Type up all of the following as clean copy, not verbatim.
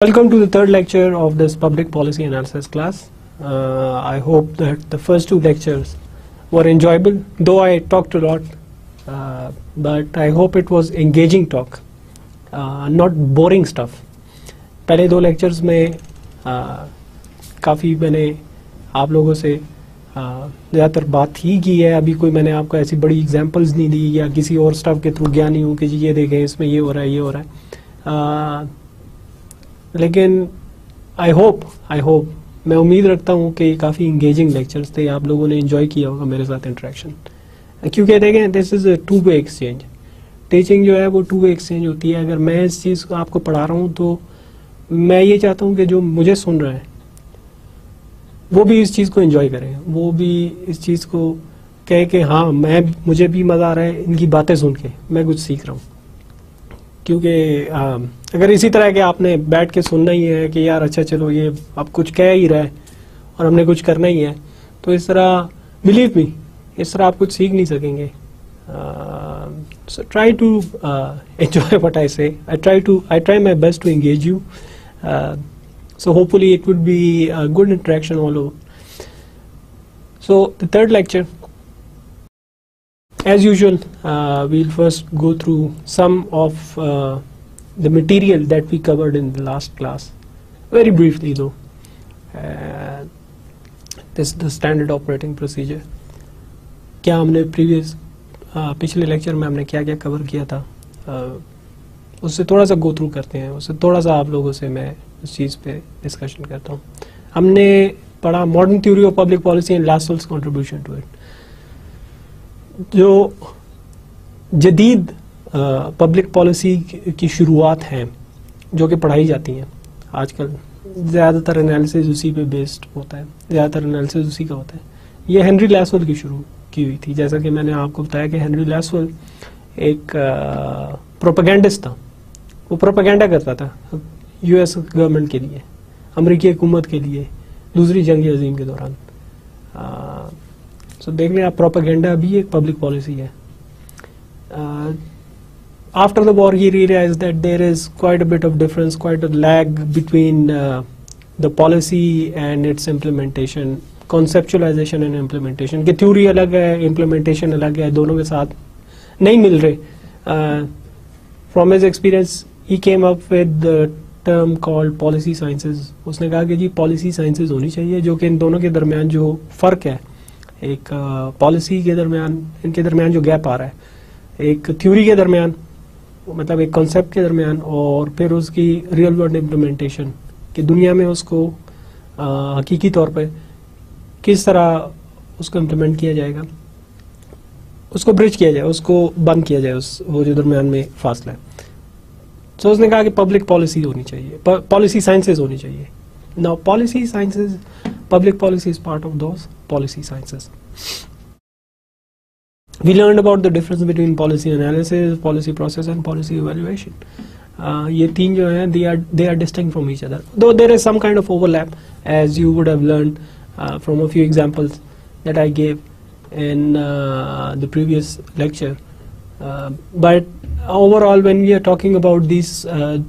Welcome to the third lecture of this public policy analysis class. I hope that the first two lectures were enjoyable, though I talked a lot, but I hope it was engaging talk, not boring stuff. पहले दो lectures में काफ़ी मैंने आप लोगों से ज़्यादातर बात ही की है. अभी कोई मैंने आपको ऐसी बड़ी examples नहीं दी या किसी और stuff के थ्रू ज्ञानी हूँ कि जी ये देखें इसमें ये हो रहा है. लेकिन आई होप मैं उम्मीद रखता हूँ कि काफ़ी इंगेजिंग लेक्चर्स थे. आप लोगों ने एंजॉय किया होगा मेरे साथ इंटरेक्शन, क्योंकि देखें this is a two way exchange. Teaching जो है वो टू वे एक्सचेंज होती है. अगर मैं इस चीज़ को आपको पढ़ा रहा हूँ तो मैं ये चाहता हूँ कि जो मुझे सुन रहे हैं वो भी इस चीज़ को एंजॉय करें, वो भी इस चीज़ को कहे कि हाँ मुझे भी मज़ा आ रहा है इनकी बातें सुन के, मैं कुछ सीख रहा हूँ. क्योंकि अगर इसी तरह के आपने बैठ के सुनना ही है कि यार अच्छा चलो ये अब कुछ कह ही रहा है और हमने कुछ करना ही है, तो इस तरह बिलीव मी इस तरह आप कुछ सीख नहीं सकेंगे. So try to enjoy what I say. I try my best to engage you. So hopefully it would be a good interaction all over. So the third lecture, as usual, we'll first go through some of the material that we covered in the last class, very briefly though. This is the standard operating procedure. क्या हमने पिछले lecture में हमने क्या क्या cover किया था, उससे थोड़ा सा गो थ्रू करते हैं, उससे थोड़ा सा आप लोगों से मैं उस चीज़ पे डिस्कशन करता हूँ. हमने पढ़ा modern theory of public policy and Lasswell's contribution to it. जो जदीद पब्लिक पॉलिसी की शुरुआत हैं जो कि पढ़ाई जाती हैं आजकल, ज़्यादातर एनालिसिस उसी पे बेस्ड होता है, ज़्यादातर एनालिसिस उसी का होता है. ये हेनरी लासवेल की शुरू की हुई थी. जैसा कि मैंने आपको बताया कि हेनरी लासवेल एक प्रोपेगेंडिस्ट था. वो प्रोपेगेंडा करता था यूएस गवर्नमेंट के लिए, अमेरिकी हुकूमत के लिए दूसरी जंग अजीम के दौरान. सो देख लें आप, प्रोपेगेंडा भी एक पब्लिक पॉलिसी है. After the war, he realized that there is quite a bit of difference, quite a lag between the policy and its implementation, conceptualization and implementation. कि theory अलग है, implementation अलग है, दोनों के साथ नहीं मिल रहे. From his experience, he came up with the term called policy sciences. उसने कहा कि जी policy sciences होनी चाहिए, जो कि इन दोनों के दरमियान जो फ़र्क है, एक पॉलिसी के दरमियान, इनके दरमियान जो गैप आ रहा है, एक थ्योरी के दरमियान, मतलब एक कॉन्सेप्ट के दरमियान, और फिर उसकी रियल वर्ल्ड इम्प्लीमेंटेशन कि दुनिया में उसको हकीकी तौर पे किस तरह उसको इम्प्लीमेंट किया जाएगा, उसको ब्रिज किया जाए, उसको बंद किया जाए, उस वो जो दरमियान में फासला है. तो उसने कहा कि पब्लिक पॉलिसी होनी चाहिए, पॉलिसी साइंसेज होनी चाहिए. Now policy sciences, public policy is part of those policy sciences. We learned about the difference between policy analysis, policy process and policy evaluation. ये तीन जो हैं they are distinct from each other, though there is some kind of overlap, as you would have learned from a few examples that I gave in the previous lecture. But overall, when we are talking about these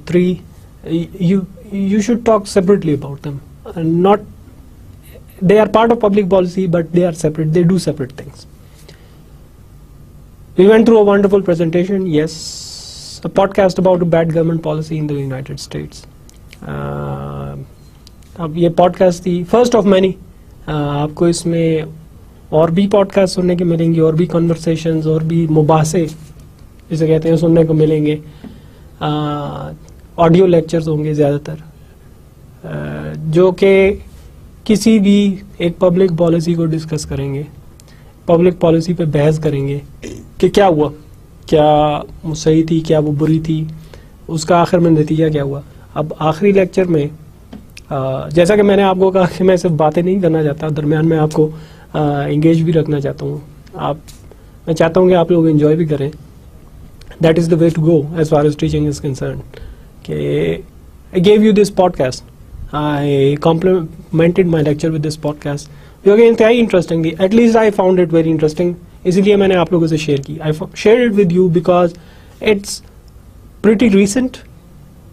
three, you should talk separately about them. Not they are part of public policy, but they are separate. They do separate things. We went through a wonderful presentation, yes, a podcast about a bad government policy in the United States. अब ये podcast थी first of many. आपको इसमें और भी podcast सुनने के मिलेंगे, और भी conversations, और भी मुबासे जिसे कहते हैं सुनने को मिलेंगे. ऑडियो लेक्चर्स होंगे ज़्यादातर, जो कि किसी भी एक पब्लिक पॉलिसी को डिस्कस करेंगे, पब्लिक पॉलिसी पे बहस करेंगे कि क्या हुआ, क्या वो सही थी, क्या वो बुरी थी, उसका आखिर में नतीजा क्या हुआ. अब आखिरी लेक्चर में जैसा कि मैंने आपको कहा कि मैं सिर्फ बातें नहीं करना चाहता, दरमियान में आपको इंगेज भी रखना चाहता हूँ. मैं चाहता हूँ कि आप लोग एंजॉय भी करें. That is the way to go as far as teaching is concern. I gave you this podcast, I complimented my lecture with this podcast, जो कि इंतहाई इंटरेस्टिंग थी. At least I found it very interesting, इसलिए मैंने आप लोगों से share की. I share it with you because it's pretty recent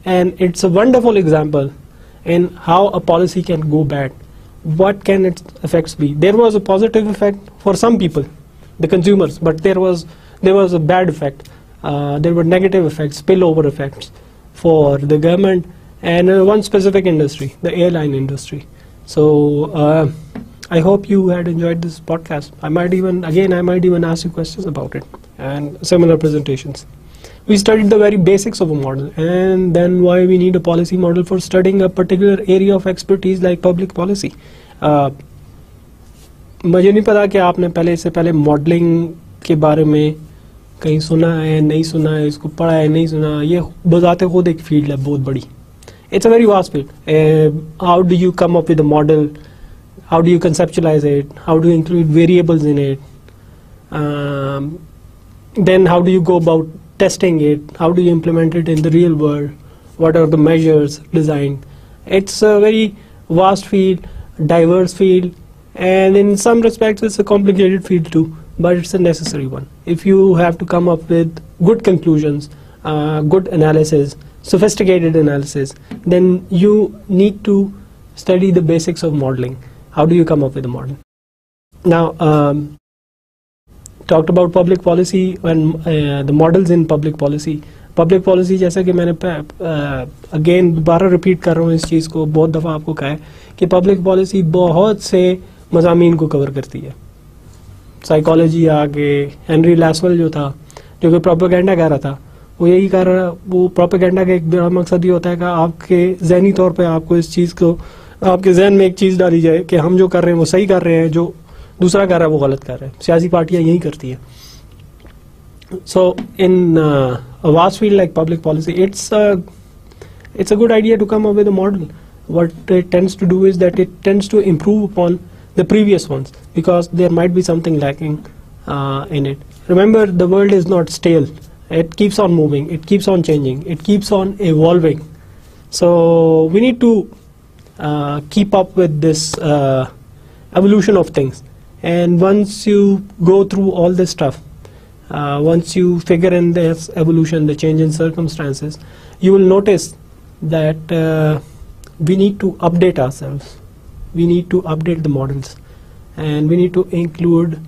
and it's a wonderful example in how a policy can go bad. What can its effects be? There was a positive effect for some people, the consumers, but there was a bad effect. There were negative effects, spillover effects for the government and one specific industry, the airline industry. So I hope you had enjoyed this podcast. I might even ask you questions about it and similar presentations. We studied the very basics of a model, and then why we need a policy model for studying a particular area of expertise like public policy. मुझे नहीं पता कि आपने इससे पहले modelling के बारे में कहीं सुना है, नहीं सुना है, इसको पढ़ा है, नहीं सुना. ये बजाते खुद एक फील्ड है बहुत बड़ी. It's a very vast field. How do you come up with a model? How do you conceptualize it? How do you include variables in it? Then how do you go about testing it? How do you implement it in the real world? What are the measures designed? It's a very vast field, diverse field, and in some respects it's a complicated field too, but it's a necessary one. If you have to come up with good conclusions, good analysis, sophisticated analysis, then you need to study the basics of modeling. How do you come up with a model? Now, talked about public policy and the models in public policy. Public policy जैसा कि मैंने again दोबारा repeat कर रहा हूँ इस चीज़ को, बहुत दफ़ा आपको कहा है कि पब्लिक पॉलिसी बहुत से मज़ामीन को कवर करती है. साइकोलॉजी आगे हेनरी लैसवेल जो था, जो कि प्रोपेगेंडा कह रहा था, वो यही कह रहा, वो प्रोपेगेंडा का एक बड़ा मकसद ये होता है कि आपके जहनी तौर पे आपको इस चीज़ को, आपके जहन में एक चीज़ डाली जाए कि हम जो कर रहे हैं वो सही कर रहे हैं, जो दूसरा कर रहा है वो गलत कर रहे हैं. सियासी पार्टियाँ यही करती हैं. So in a vast field like public policy, it's a good idea to come up with a model. What it tends to do is that it tends to improve upon the previous ones because there might be something lacking in it. Remember, the world is not stale. It keeps on moving, it keeps on changing, it keeps on evolving. So we need to keep up with this evolution of things. And once you go through all this stuff, once you figure in this evolution, the change in circumstances, you will notice that we need to update ourselves. We need to update the models, and we need to include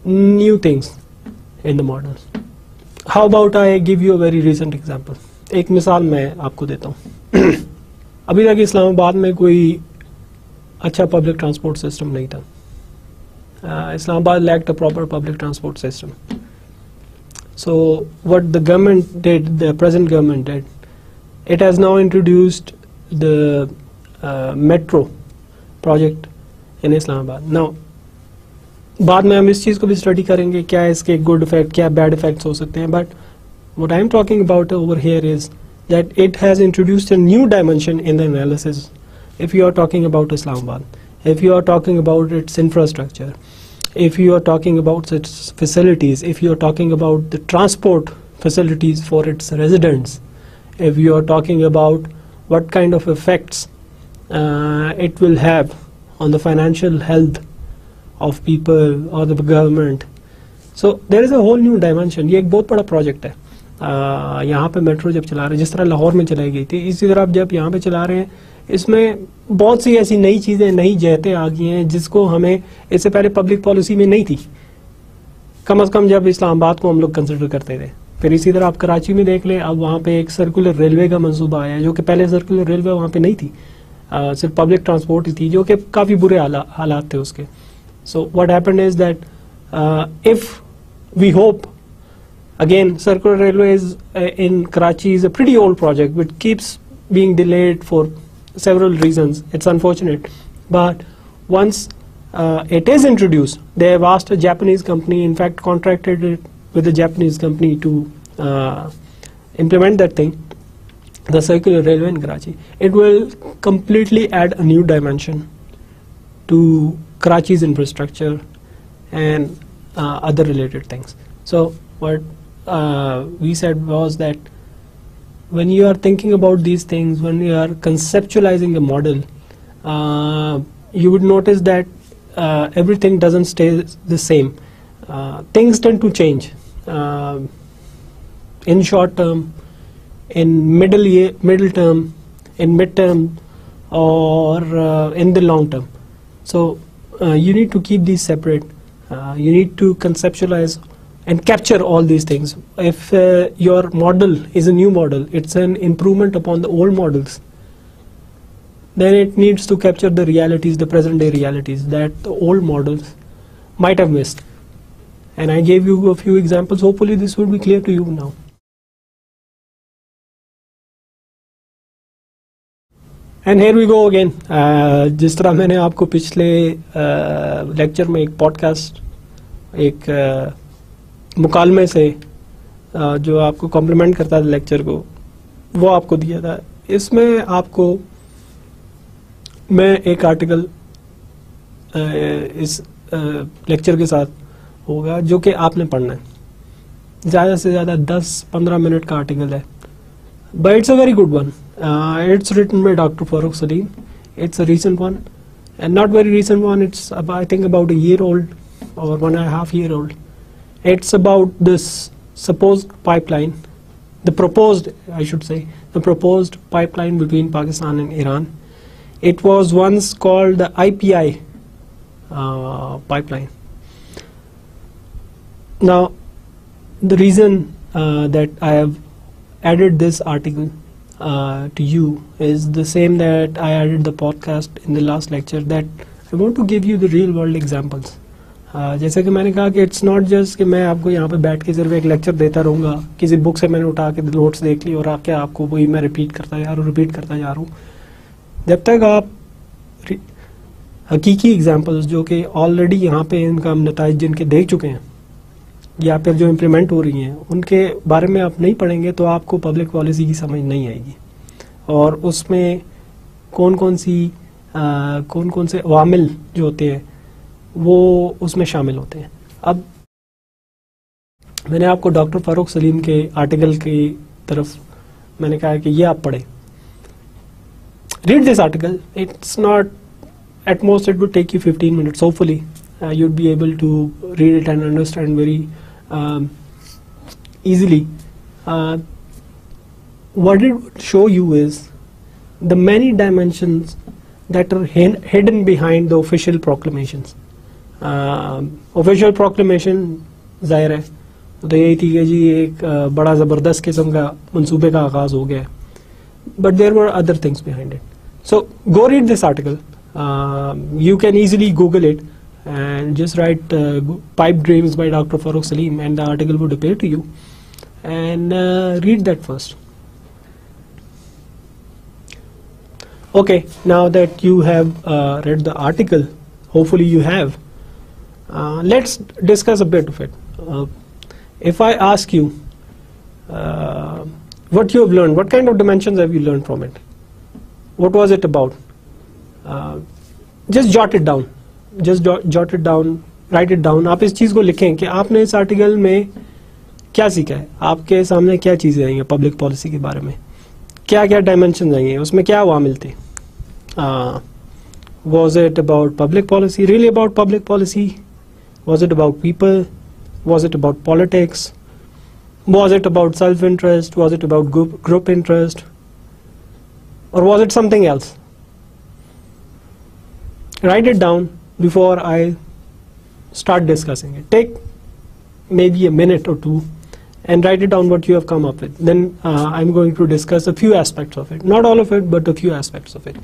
new things in the models. How about I give you a very recent example? एक मिसाल मैं आपको देता हूँ. अभी तक इस्लामाबाद में कोई अच्छा पब्लिक ट्रांसपोर्ट सिस्टम नहीं था. Islamabad lacked a proper public transport system. So what the government did, the present government did, it has now introduced the metro project in Islamabad. Now, बाद में हम इस चीज़ को भी स्टडी करेंगे, क्या इसके गुड इफेक्ट, क्या बैड इफेक्ट्स हो सकते हैं. But what I am talking about over here is that it has introduced a new dimension in the analysis. If you are talking about Islamabad, if you are talking about its infrastructure, if you are talking about its facilities, if you are talking about the transport facilities for its residents, if you are talking about what kind of effects it will have on the financial health of people or the government. So there is a whole new dimension. ये एक बहुत बड़ा project है. यहाँ पे metro जब चला रहे हैं, जिस तरह लाहौर में चलाई गई थी, इसी तरह आप जब यहाँ पे चला रहे हैं, इसमें बहुत सी ऐसी नई चीज़ें, नई जहतें आ गई हैं जिसको हमें इससे पहले पब्लिक पॉलिसी में नहीं थी, कम से कम जब इस्लामाबाद को हम लोग कंसिडर करते थे. फिर इसी तरह आप कराची में देख लें, अब वहाँ पे एक सर्कुलर रेलवे का मंसूबा आया, जो कि पहले सर्कुलर रेलवे वहाँ पे नहीं थी, सिर्फ पब्लिक ट्रांसपोर्ट ही थी, जो कि काफ़ी बुरे हालात थे उसके. So what happened is that if we hope, again, circular railways in Karachi is a pretty old project which keeps being delayed for several reasons. It's unfortunate, but once it is introduced, they have asked a Japanese company, in fact contracted it with a Japanese company to implement that thing, the circular railway in Karachi. It will completely add a new dimension to Karachi's infrastructure and other related things. So what we said was that when you are thinking about these things, when you are conceptualizing a model, you would notice that everything doesn't stay the same. Things tend to change in short term, in middle term, in mid term, or in the long term. So you need to keep these separate. You need to conceptualize and capture all these things. If your model is a new model, it's an improvement upon the old models, then it needs to capture the realities, the present day realities that the old models might have missed. And I gave you a few examples. Hopefully this would be clear to you now. And here we go again. जिस तरह मैंने आपको पिछले lecture में एक podcast, एक मुकालमे से जो आपको कॉम्प्लीमेंट करता था लेक्चर को, वो आपको दिया था, इसमें आपको मैं एक आर्टिकल इस लेक्चर के साथ होगा जो कि आपने पढ़ना है. ज़्यादा से ज़्यादा 10-15 मिनट का आर्टिकल है, but it's a very good one. It's written by Dr. Farooq Salim. It's a recent one, and not very recent one. It's about, I think about a year old or 1.5 year old. It's about this supposed pipeline, the proposed, I should say, the proposed pipeline between Pakistan and Iran. It was once called the IPI pipeline. Now, the reason that I have added this article to you is the same that I added the podcast in the last lecture, that I want to give you the real world examples. जैसे कि मैंने कहा कि it's not just कि मैं आपको यहाँ पे बैठ के सिर्फ एक लेक्चर देता रहूँगा, किसी बुक से मैंने उठा के नोट्स देख ली और आके आपको वही मैं रिपीट करता जा रहा हूँ. जब तक आप हकीकी एग्जांपल्स जो कि ऑलरेडी यहाँ पे इनका नताइज जिनके देख चुके हैं या फिर जो इम्प्लीमेंट हो रही हैं उनके बारे में आप नहीं पढ़ेंगे तो आपको पब्लिक पॉलिसी की समझ नहीं आएगी, और उसमें कौन कौन से अवामिल जो होते हैं वो उसमें शामिल होते हैं. अब मैंने आपको डॉक्टर फारूक सलीम के आर्टिकल की तरफ मैंने कहा कि ये आप पढ़ें. Read this article. It's not, at most it would take you 15 minutes. Hopefully you'd be able to read it and understand very easily. What it would show you is the many dimensions that are hidden behind the official proclamations. Official proclamation जाहिर है तो यही थी कि जी एक बड़ा ज़बरदस्त किस्म का मंसूबे का आगाज़ हो गया है, but there were other things behind it. So go read this article. You can easily Google it and just write Pipe Dreams by Dr. Farooq Salim and the article would appear to you, and read that first. Okay, now that you have read the article, hopefully you have, let's discuss a bit of it. If I ask you what you have learned, what kind of dimensions have you learned from it? What was it about? Just jot it down. Just jot it down. Write it down. आप इस चीज़ को लिखें कि आपने इस article में क्या सीखा है, आपके सामने क्या चीज़ें आई हैं पब्लिक पॉलिसी के बारे में, क्या क्या डायमेंशन आई हैं, उसमें क्या वामिल थे. Was it about public policy, really about public policy? Was it about people? Was it about politics? Was it about self-interest? Was it about group interest? Or was it something else? Write it down before I start discussing it. Take maybe a minute or two and write it down what you have come up with. Then I'm going to discuss a few aspects of it. Not all of it, but a few aspects of it.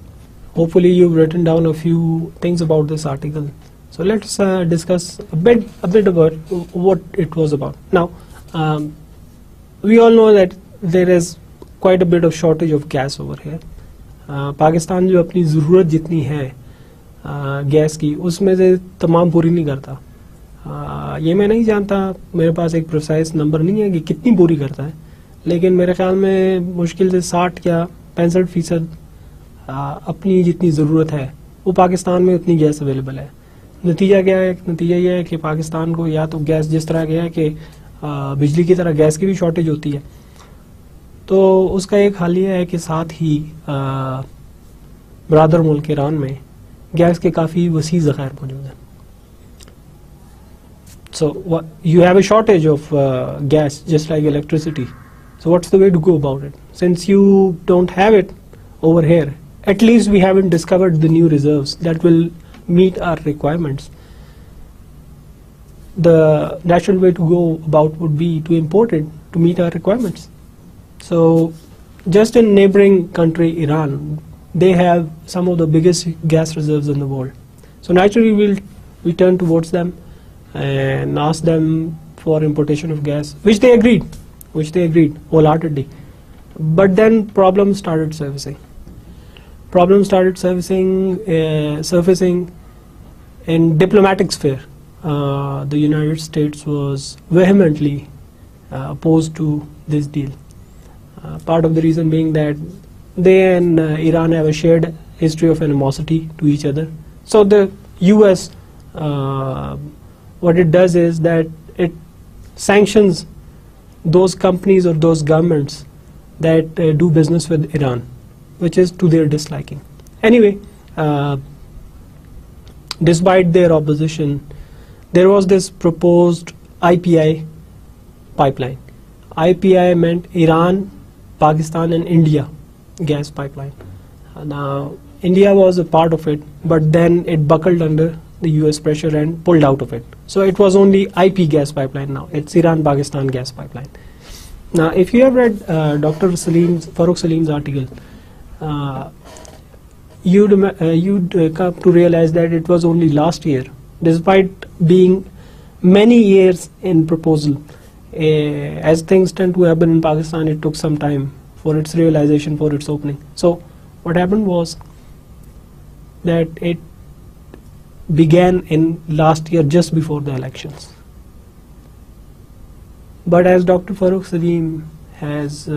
Hopefully you've written down a few things about this article. So let's discuss a bit about what it was about. Now, we all know that there is quite a bit of shortage of gas over here. Pakistan जो अपनी ज़रूरत जितनी है gas की, उसमें से तमाम पूरी नहीं करता. ये मैं नहीं जानता, मेरे पास एक प्रिसाइज नंबर नहीं है कि कितनी पूरी करता है, लेकिन मेरे ख्याल में मुश्किल से 60 या 65% अपनी जितनी ज़रूरत है वो पाकिस्तान में उतनी गैस अवेलेबल है. नतीजा क्या है? नतीजा ये है कि पाकिस्तान को या तो गैस जिस तरह गया है कि बिजली की तरह गैस की भी शॉर्टेज होती है, तो उसका एक हल ये है कि साथ ही बरादर मुल्क ईरान में गैस के काफ़ी वसी ज़खायर मौजूद हैं. So you have a shortage of gas just like electricity. So what's the way to go about it? Since you don't have it over here, at least we haven't discovered the new reserves that will meet our requirements. The natural way to go about would be to import it to meet our requirements. So just in neighboring country Iran, they have some of the biggest gas reserves in the world. So naturally we turn towards them and ask them for importation of gas, which they agreed wholeheartedly. But then problems started surfacing. Surfacing in diplomatic sphere. The United States was vehemently opposed to this deal. Part of the reason being that they and Iran have a shared history of animosity to each other. So the US, what it does is that it sanctions those companies or those governments that do business with Iran, which is to their disliking. Anyway, despite their opposition, there was this proposed IPI pipeline. IPI meant Iran, Pakistan and India gas pipeline. Now India was a part of it, but then it buckled under the US pressure and pulled out of it. So it was only IP gas pipeline now. It's Iran-Pakistan gas pipeline. Now if you have read Dr. Farooq Salim's article, you'd come to realize that it was only last year, despite being many years in proposal. As things tend to happen in Pakistan, it took some time for its realization, for its opening. So what happened was that it began in last year, just before the elections. But as Dr. Farooq Salim has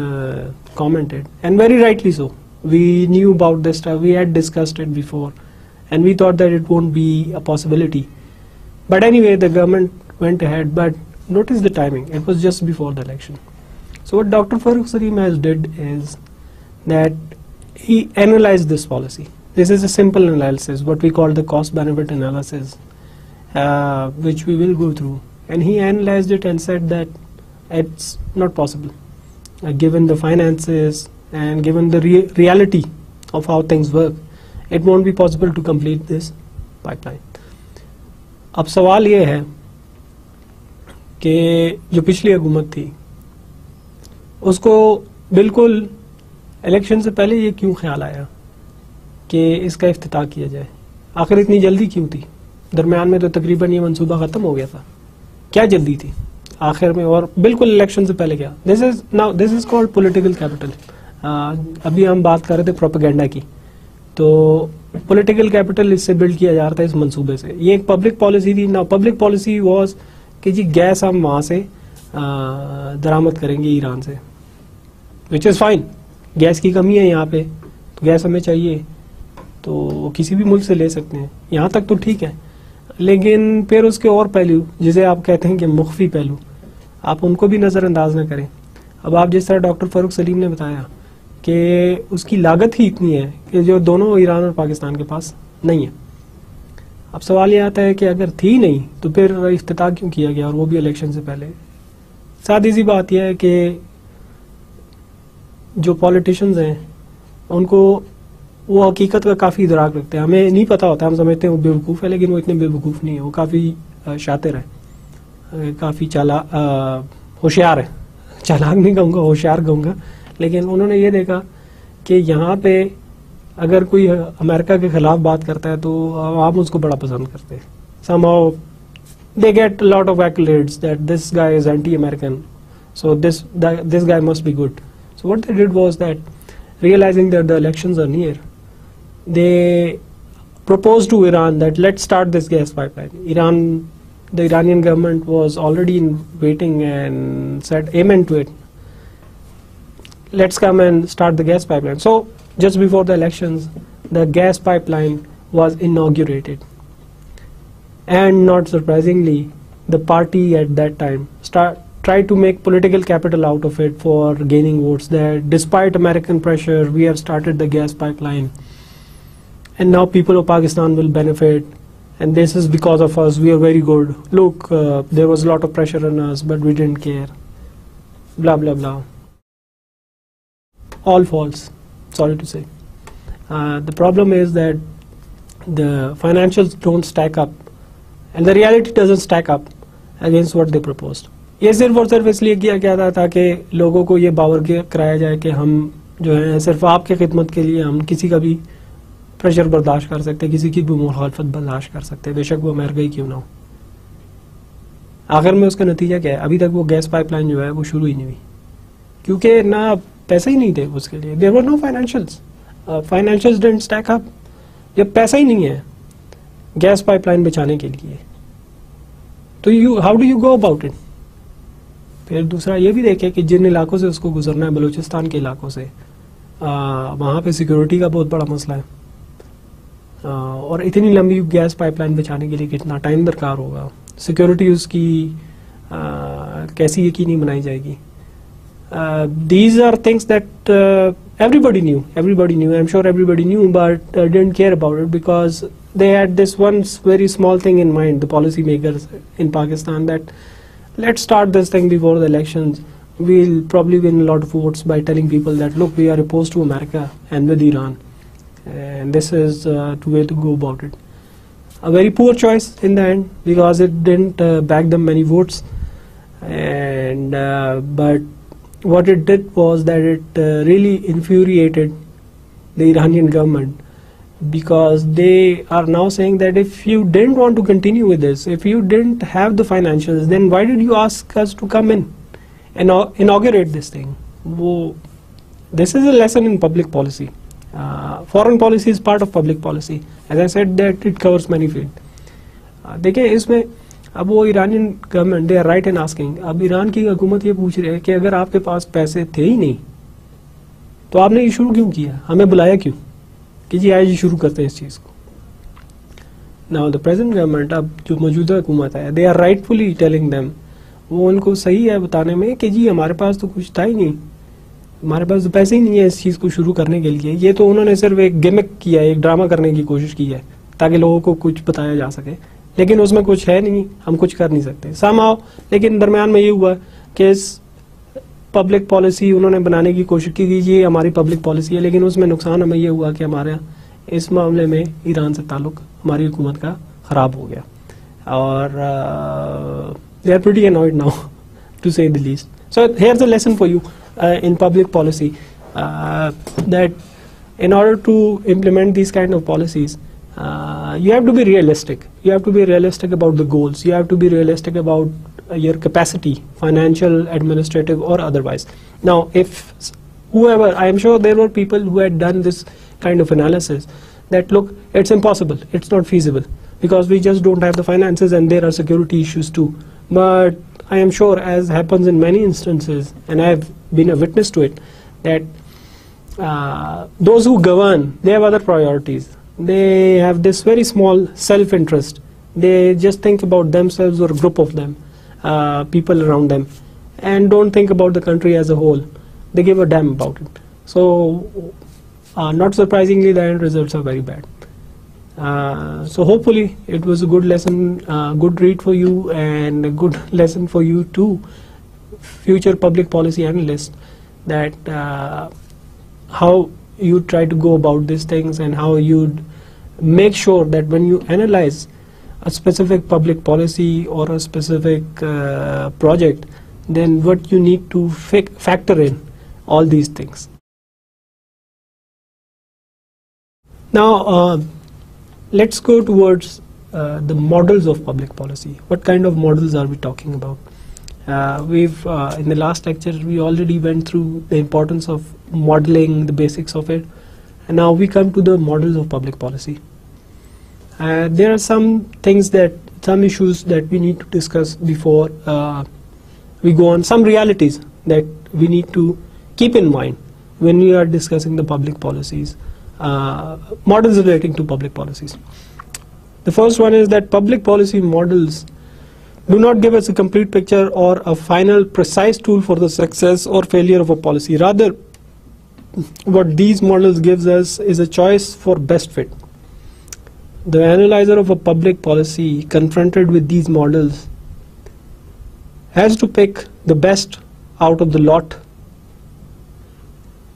commented, and very rightly so, we knew about this stuff, we had discussed it before, and we thought that it won't be a possibility. But anyway, the government went ahead, but notice the timing, it was just before the election. So what Dr. Farooq Salim has did is that he analyzed this policy. This is a simple analysis, what we call the cost-benefit analysis, which we will go through. And he analyzed it and said that it's not possible, given the finances and given the reality of how things work. It won't be possible to complete this pipeline. अब सवाल ये है कि जो पिछली हुकूमत थी उसको बिल्कुल इलेक्शन से पहले ये क्यों ख्याल आया कि इसका इफ्तिताह किया जाए? आखिर इतनी जल्दी क्यों थी? दरमियान में तो तकरीबन ये मंसूबा ख़त्म हो गया था, क्या जल्दी थी आखिर में? और बिल्कुल इलेक्शन से पहले क्या? This is called political capital. अभी हम बात कर रहे थे प्रोपेगेंडा की, तो पॉलिटिकल कैपिटल इससे बिल्ड किया जा रहा था, इस मंसूबे से. ये एक पब्लिक पॉलिसी थी. ना पब्लिक पॉलिसी वाज कि जी गैस हम वहाँ से दरामद करेंगे ईरान से, विच इज़ फाइन. गैस की कमी है यहाँ पे, तो गैस हमें चाहिए, तो किसी भी मुल्क से ले सकते हैं, यहाँ तक तो ठीक है. लेकिन फिर उसके और पहलू, जिसे आप कहते हैं कि मुख्फी पहलू, आप उनको भी नज़रअंदाज न करें. अब आप जिस तरह डॉक्टर फ़ारूक सलीम ने बताया कि उसकी लागत ही इतनी है कि जो दोनों ईरान और पाकिस्तान के पास नहीं है. अब सवाल ये आता है कि अगर थी नहीं तो फिर इफ्तिताह क्यों किया गया, और वो भी इलेक्शन से पहले? सादी सी बात यह है कि जो पॉलिटिशियंस हैं उनको वो हकीकत का काफ़ी इदराक रखते हैं. हमें नहीं पता होता, हम समझते हैं वो बेवकूफ़ है, लेकिन वो इतने बेवकूफ़ नहीं है. वो काफ़ी शातिर है, काफ़ी होशियार है. चालाक नहीं कहूँगा, होशियार कहूँगा. लेकिन उन्होंने ये देखा कि यहाँ पे अगर कोई अमेरिका के ख़िलाफ़ बात करता है तो आवाम उसको बड़ा पसंद करते हैं. somehow they get a lot of accolades that this guy is anti-American, so this guy must be good. So what they did was that, realizing that the elections are near, they proposed to Iran that let's start this gas pipeline. The Iranian government was already waiting and said amen to it. Let's come and start the gas pipeline. So just before the elections, the gas pipeline was inaugurated. And not surprisingly, the party at that time tried to make political capital out of it for gaining votes, that despite American pressure, we have started the gas pipeline. And now people of Pakistan will benefit. And this is because of us, we are very good. Look, there was a lot of pressure on us, but we didn't care. Blah, blah, blah. all false, sorry to say. The problem is that the financials don't stack up and the reality doesn't stack up against what they proposed. ये सिर्फ और सिर्फ इसलिए किया गया था ताकि लोगों को ये बावर कराया जाए कि हम जो है सिर्फ आपकी खिदमत के लिए हम किसी का भी प्रेशर बर्दाश्त कर सकते, किसी की भी मुखालफत बर्दाश्त कर सकते, बेशक वो अमेरिका ही क्यों ना हो। आखिर में उसका नतीजा क्या है? अभी तक वो गैस पाइपलाइन जो है वो शुरू ही नहीं हुई, क्योंकि ना पैसे ही नहीं थे उसके लिए। There were no financials, financials didn't stack up. जब पैसा ही नहीं है गैस पाइपलाइन बिछाने के लिए, तो you how do you go about it? फिर दूसरा ये भी देखें कि जिन इलाकों से उसको गुजरना है, बलूचिस्तान के इलाकों से, वहाँ पे सिक्योरिटी का बहुत बड़ा मसला है, और इतनी लंबी गैस पाइपलाइन बिछाने के लिए कितना टाइम दरकार होगा, सिक्योरिटी उसकी कैसी यकीनी बनाई जाएगी। These are things that everybody knew. I'm sure everybody knew, but didn't care about it because they had this one very small thing in mind, the policy makers in Pakistan, that let's start this thing before the elections. We'll probably win a lot of votes by telling people that look, we are opposed to America and with Iran, and this is the way to go about it. A very poor choice in the end because it didn't back them many votes, and but what it did was that it really infuriated the Iranian government, because they are now saying that if you didn't want to continue with this, if you didn't have the financials, then why did you ask us to come in and inaugurate this thing? This is a lesson in public policy. Foreign policy is part of public policy. As I said, that it covers many fields. देखिए इसमें अब वो Iranian government, they are right in asking, अब ईरान की हुकूमत ये पूछ रही है कि अगर आपके पास पैसे थे ही नहीं तो आपने ये शुरू क्यों किया, हमें बुलाया क्यों कि जी आज ये शुरू करते हैं इस चीज़ को। नाउ द प्रेजेंट गवर्नमेंट, अब जो मौजूदा हुकूमत है, they are rightfully telling them, वो उनको सही है बताने में कि जी हमारे पास तो कुछ था ही नहीं, हमारे पास तो पैसे ही नहीं है इस चीज़ को शुरू करने के लिए। ये तो उन्होंने सिर्फ एक गिमिक किया है, एक ड्रामा करने की कोशिश की है ताकि लोगों को कुछ बताया जा सके, लेकिन उसमें कुछ है नहीं, हम कुछ कर नहीं सकते somehow। लेकिन दरम्यान में ये हुआ कि इस पब्लिक पॉलिसी उन्होंने बनाने की कोशिश की कि ये हमारी पब्लिक पॉलिसी है, लेकिन उसमें नुकसान हमें ये हुआ कि हमारे इस मामले में ईरान से ताल्लुक हमारी हुकूमत का ख़राब हो गया, और they are pretty annoyed now to say the least. So here's a lesson for you in public policy, that in order to implement these kind of policies, you have to be realistic. You have to be realistic about the goals. You have to be realistic about your capacity, financial, administrative, or otherwise. Now, if whoever, I am sure there were people who had done this kind of analysis, that look, it's impossible, it's not feasible, because we just don't have the finances and there are security issues too. But I am sure, as happens in many instances, and I have been a witness to it, that those who govern, they have other priorities. They have this very small self-interest. They just think about themselves or a group of them, people around them, and don't think about the country as a whole. They give a damn about it. So, not surprisingly, the end results are very bad. So hopefully it was a good lesson, good read for you, and a good lesson for you too, future public policy analysts, that how you try to go about these things and how you make sure that when you analyze a specific public policy or a specific project, then what you need to factor in all these things. Now let's go towards the models of public policy. What kind of models are we talking about? We've in the last lecture we already went through the importance of modeling, the basics of it, and now we come to the models of public policy. There are some issues that we need to discuss before we go on, some realities that we need to keep in mind when we are discussing the public policies, models relating to public policies. The first one is that public policy models do not give us a complete picture or a final precise tool for the success or failure of a policy. Rather, what these models gives us is a choice for best fit. The analyzer of a public policy confronted with these models has to pick the best out of the lot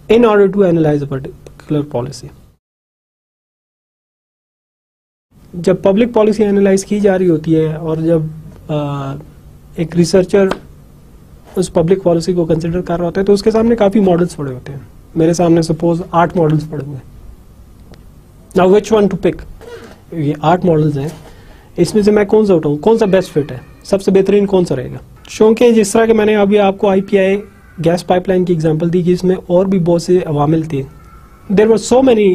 in order to analyze a particular policy. जब public policy analyse की जा रही होती है और जब एक researcher उस पब्लिक पॉलिसी को कंसिडर कर रहा होता है तो उसके सामने काफ़ी मॉडल्स पड़े होते हैं. मेरे सामने सपोज 8 मॉडल्स पड़े हुए हैं. Now which one to pick. ये 8 मॉडल्स हैं, इसमें से मैं कौन सा उठाऊँ, कौन सा बेस्ट फिट है, सबसे बेहतरीन कौन सा रहेगा. क्योंकि जिस तरह के मैंने अभी आपको IPI गैस पाइपलाइन की एग्जांपल दी कि इसमें और भी बहुत से अवामिल थे. There were so many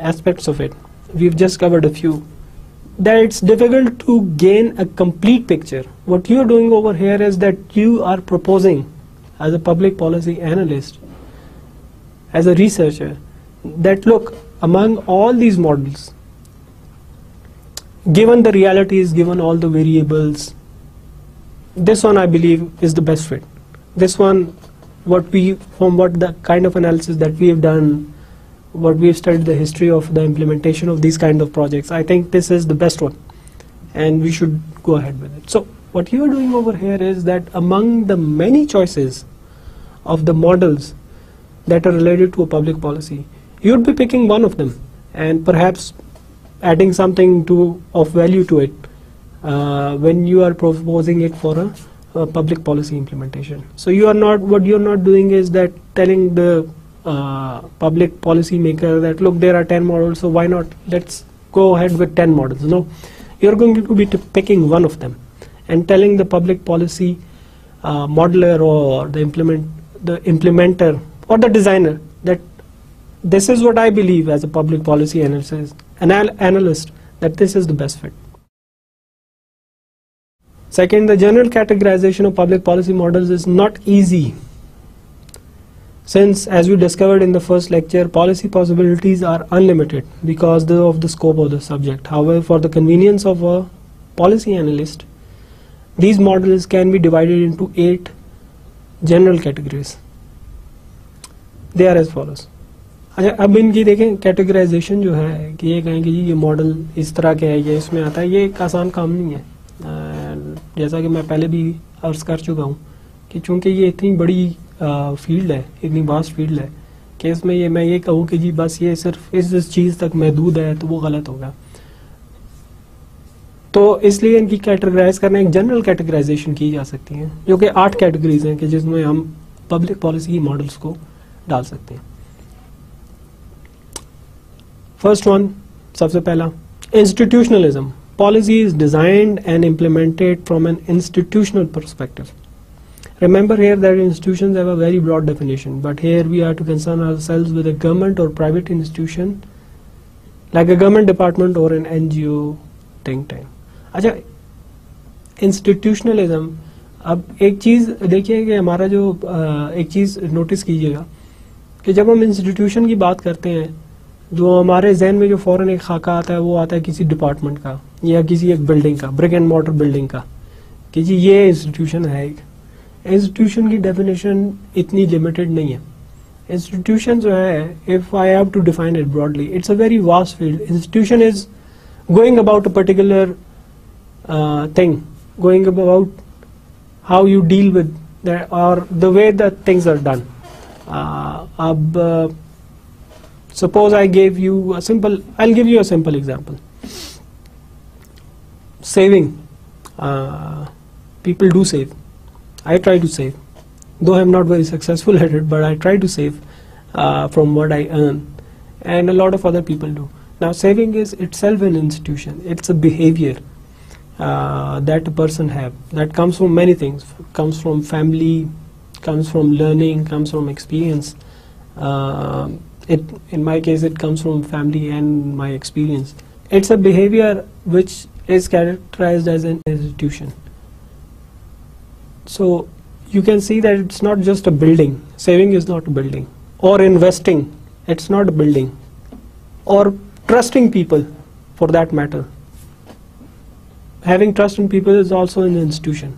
aspects of it, we have just covered a few, that it's difficult to gain a complete picture. What you are doing over here is that you are proposing as a public policy analyst, as a researcher, that look, among all these models, given the realities, given all the variables, this one I believe is the best fit. This one, from what the kind of analysis that we have done, what we have studied the history of the implementation of these kind of projects, I think this is the best one and we should go ahead with it. So what you are doing over here is that among the many choices of the models that are related to a public policy, you would be picking one of them and perhaps adding something of value to it when you are proposing it for a public policy implementation. So what you are not doing is that telling the public policy maker that look, there are 10 models, so why not, let's go ahead with 10 models. No, you're going to be picking one of them and telling the public policy modeler or the implementer or the designer that this is what I believe as a public policy analyst, that this is the best fit. Second, the general categorization of public policy models is not easy, since, as we discovered in the first lecture, policy possibilities are unlimited because of the scope of the subject. However, for the convenience of a policy analyst, these models can be divided into 8 general categories. They are as follows. अच्छा, अब इनकी देखें categorisation जो है कि ये कहें कि जी ये मॉडल इस तरह के है, ये इसमें आता है, ये एक आसान काम नहीं है. जैसा कि मैं पहले भी अर्ज कर चुका हूँ कि चूँकि ये इतनी बड़ी फील्ड है, इतनी वास्ट फील्ड है कि इसमें मैं ये कहूँ कि जी बस ये सिर्फ इस चीज़ तक महदूद है तो वो गलत होगा. तो इसलिए इनकी कैटेगराइज करना, एक जनरल कैटेगराइजेशन की जा सकती है जो कि 8 कैटेगरीज हैं कि जिसमें हम पब्लिक पॉलिसी मॉडल्स को डाल सकते हैं. फर्स्ट वन, सबसे पहला, institutionalism. Policy is designed and implemented from an institutional perspective. Remember here that institutions have a very broad definition, but here we are to concern ourselves with a government or private institution like a government department or an NGO think tank. अच्छा, institutionalism, अब एक चीज़ देखिए कि हमारा जो एक चीज़ notice कीजिएगा कि जब हम इंस्टीट्यूशन की बात करते हैं, जो हमारे जहन में जो फ़ौरन एक खाका आता है वो आता है किसी डिपार्टमेंट का या किसी एक बिल्डिंग का, ब्रिक एंड मॉर्टर बिल्डिंग का, कि जी ये इंस्टीट्यूशन है. एक इंस्टीट्यूशन की डेफिनेशन इतनी लिमिटेड नहीं है. इंस्टीट्यूशन जो है, if I have to define it broadly, it's a very vast field. Institution is going about a particular thing, going about how you deal with that और the way that things are done. अब suppose I gave you a simple, I'll give you a simple example. Saving. People do save. I try to save. Though I'm not very successful at it, but I try to save from what I earn. And a lot of other people do. Now saving is itself an institution. It's a behavior that a person have. That comes from many things. Comes from family, comes from learning, comes from experience. In my case, it comes from family and my experience. It's a behavior which is characterized as an institution. So you can see that it's not just a building. Saving is not a building. Or investing, it's not a building. Or trusting people, for that matter. Having trust in people is also an institution.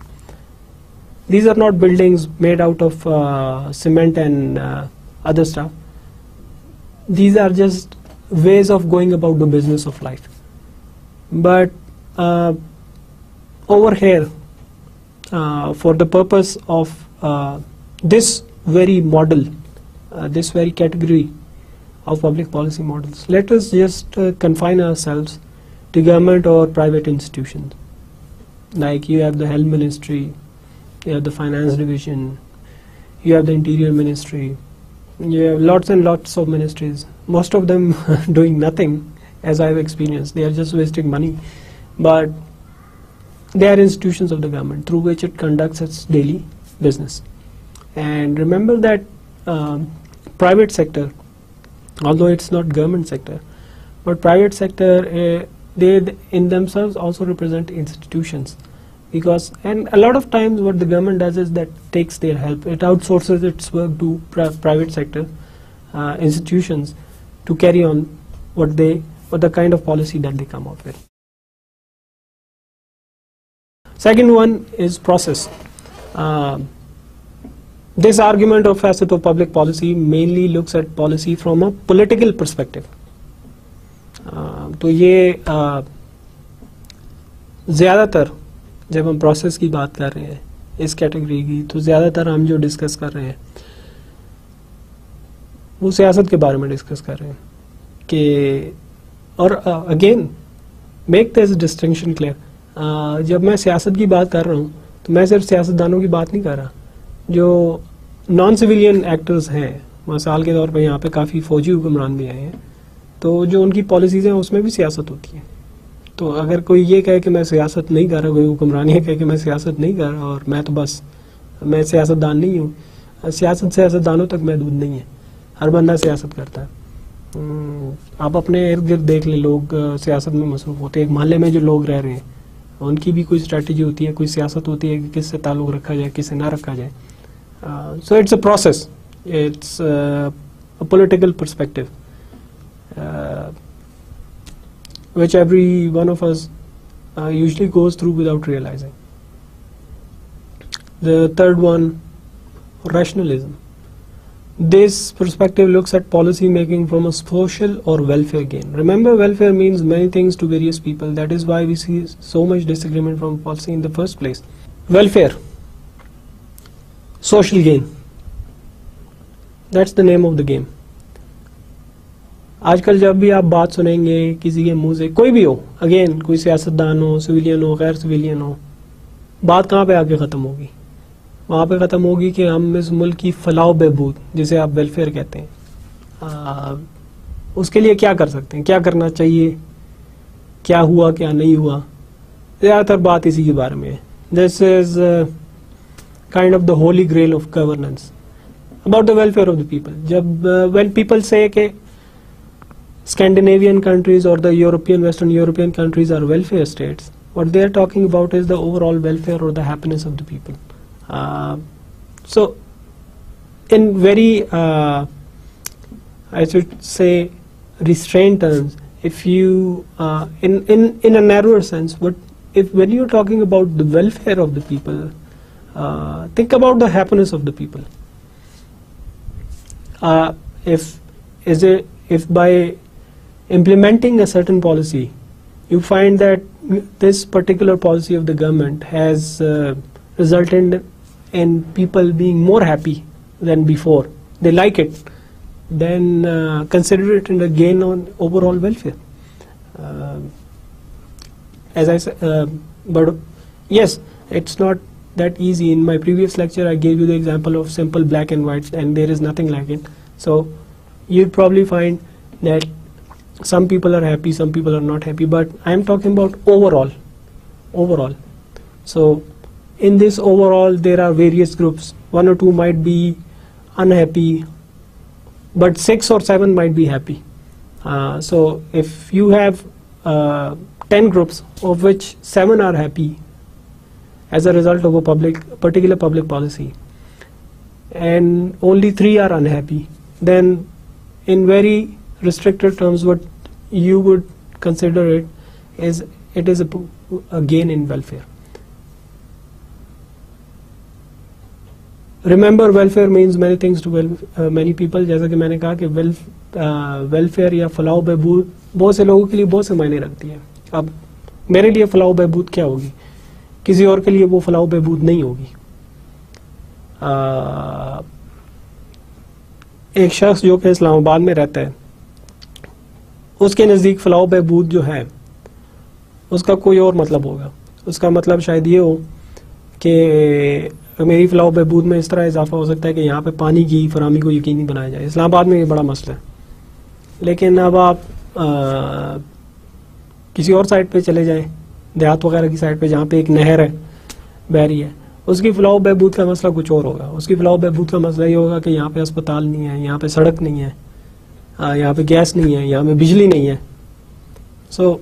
These are not buildings made out of cement and other stuff. These are just ways of going about the business of life. But over here, for the purpose of this very model this very category of public policy models. Let us just confine ourselves to government or private institutions. Like you have the Health Ministry, you have the Finance Division, you have the Interior Ministry, you have lots and lots of ministries, most of them doing nothing, as I've experienced. They are just wasting money, but they are institutions of the government through which it conducts its daily business. And remember that private sector, although it's not government sector, but private sector, they in themselves also represent institutions, because and a lot of times what the government does is that takes their help. It outsources its work to private sector institutions to carry on what the kind of policy that they come up with. Second one is process. This argument of facet of public policy mainly looks at policy from a political perspective. तो ये ज़्यादातर जब हम process की बात कर रहे हैं इस कैटेगरी की, तो ज़्यादातर हम जो डिस्कस कर रहे हैं वो सियासत के बारे में डिस्कस कर रहे हैं कि, और again make this distinction clear, जब मैं सियासत की बात कर रहा हूँ तो मैं सिर्फ सियासतदानों की बात नहीं कर रहा, जो नॉन सिविलियन एक्टर्स हैं, मिसाल के तौर पे यहाँ पे काफ़ी फौजी हुक्मरान भी आए हैं, तो जो उनकी पॉलिसीज़ हैं उसमें भी सियासत होती है. तो अगर कोई ये कहे कि मैं सियासत नहीं कर रहा, कोई हुक्मरान ये कहे कि मैं सियासत नहीं कर रहा और मैं सियासतदान नहीं हूँ, सियासतदानों तक महदूद नहीं है, हर बंदा सियासत करता है. आप अपने इर्द गिर्द देख ले, लोग सियासत में मसरूफ़ होते हैं. एक मोहल्ले में जो लोग रह रहे हैं उनकी भी कोई स्ट्रेटजी होती है, कोई सियासत होती है कि किससे ताल्लुक़ रखा जाए, किससे ना रखा जाए. So it's a process, it's a political perspective which every one of us usually goes through without realizing. The third one, rationalism. This perspective looks at policy making from a social or welfare gain. Remember, welfare means many things to various people. That is why we see so much disagreement from policy in the first place. Welfare, social gain. That's the name of the game. आजकल जब भी आप बात सुनेंगे किसी के मुंह से, कोई भी हो, अगेन कोई सियासतदान हो, सिविलियन हो, गैर सिविलियन हो, बात कहाँ पे आके ख़त्म होगी? वहाँ पे ख़त्म होगी कि हम इस मुल्क की फलाह बहबूद, जिसे आप वेलफेयर कहते हैं, उसके लिए क्या कर सकते हैं, क्या करना चाहिए, क्या हुआ क्या नहीं हुआ, ज़्यादातर बात इसी के बारे में है. This is kind of the holy grail of governance about the welfare of the people. जब व्हेन पीपल से के Scandinavian countries or the Western European countries are welfare states, what they are talking about is the overall welfare or the happiness of the people. So in very, I should say, restrained terms, if you, in a narrower sense, when you're talking about the welfare of the people, think about the happiness of the people. If by implementing a certain policy, you find that this particular policy of the government has resulted in people being more happy than before, they like it, then consider it in a gain on overall welfare. As I said, but yes, it's not that easy. In my previous lecture I gave you the example of simple black and white, and there is nothing like it. So you'll probably find that some people are happy, some people are not happy, but I am talking about overall. So in this overall there are various groups. 1 or 2 might be unhappy, but 6 or 7 might be happy. So if you have 10 groups of which 7 are happy as a result of a particular public policy, and only 3 are unhappy, then in very restricted terms what you would consider it is a gain in welfare. Remember, welfare means many things to many people. जैसा कि मैंने कहा कि welfare या फलाह बहबूद बहुत से लोगों के लिए बहुत से मायने रखती है. अब मेरे लिए फलाह बहबूद क्या होगी, किसी और के लिए वो फलाह बहबूद नहीं होगी. एक शख्स जो कि इस्लामाबाद में रहता है, उसके नज़दीक फलाह बहबूद जो है उसका कोई और मतलब होगा। उसका मतलब शायद ये हो कि मेरी फलाह बहबूद में इस तरह इजाफा हो सकता है कि यहाँ पे पानी की फराहमी को यकीनी बनाया जाए। इस्लामाबाद में ये बड़ा मसला है। लेकिन अब आप किसी और साइड पे चले जाएं, देहात वगैरह की साइड पे जहाँ पे एक नहर है, बह रही है, उसकी फलाह बहबूद का मसला कुछ और होगा। उसकी फलाह बहबूद का मसला ये होगा कि यहाँ पे अस्पताल नहीं है, यहाँ पे सड़क नहीं है, यहाँ पे गैस नहीं है, यहाँ पे बिजली नहीं है। सो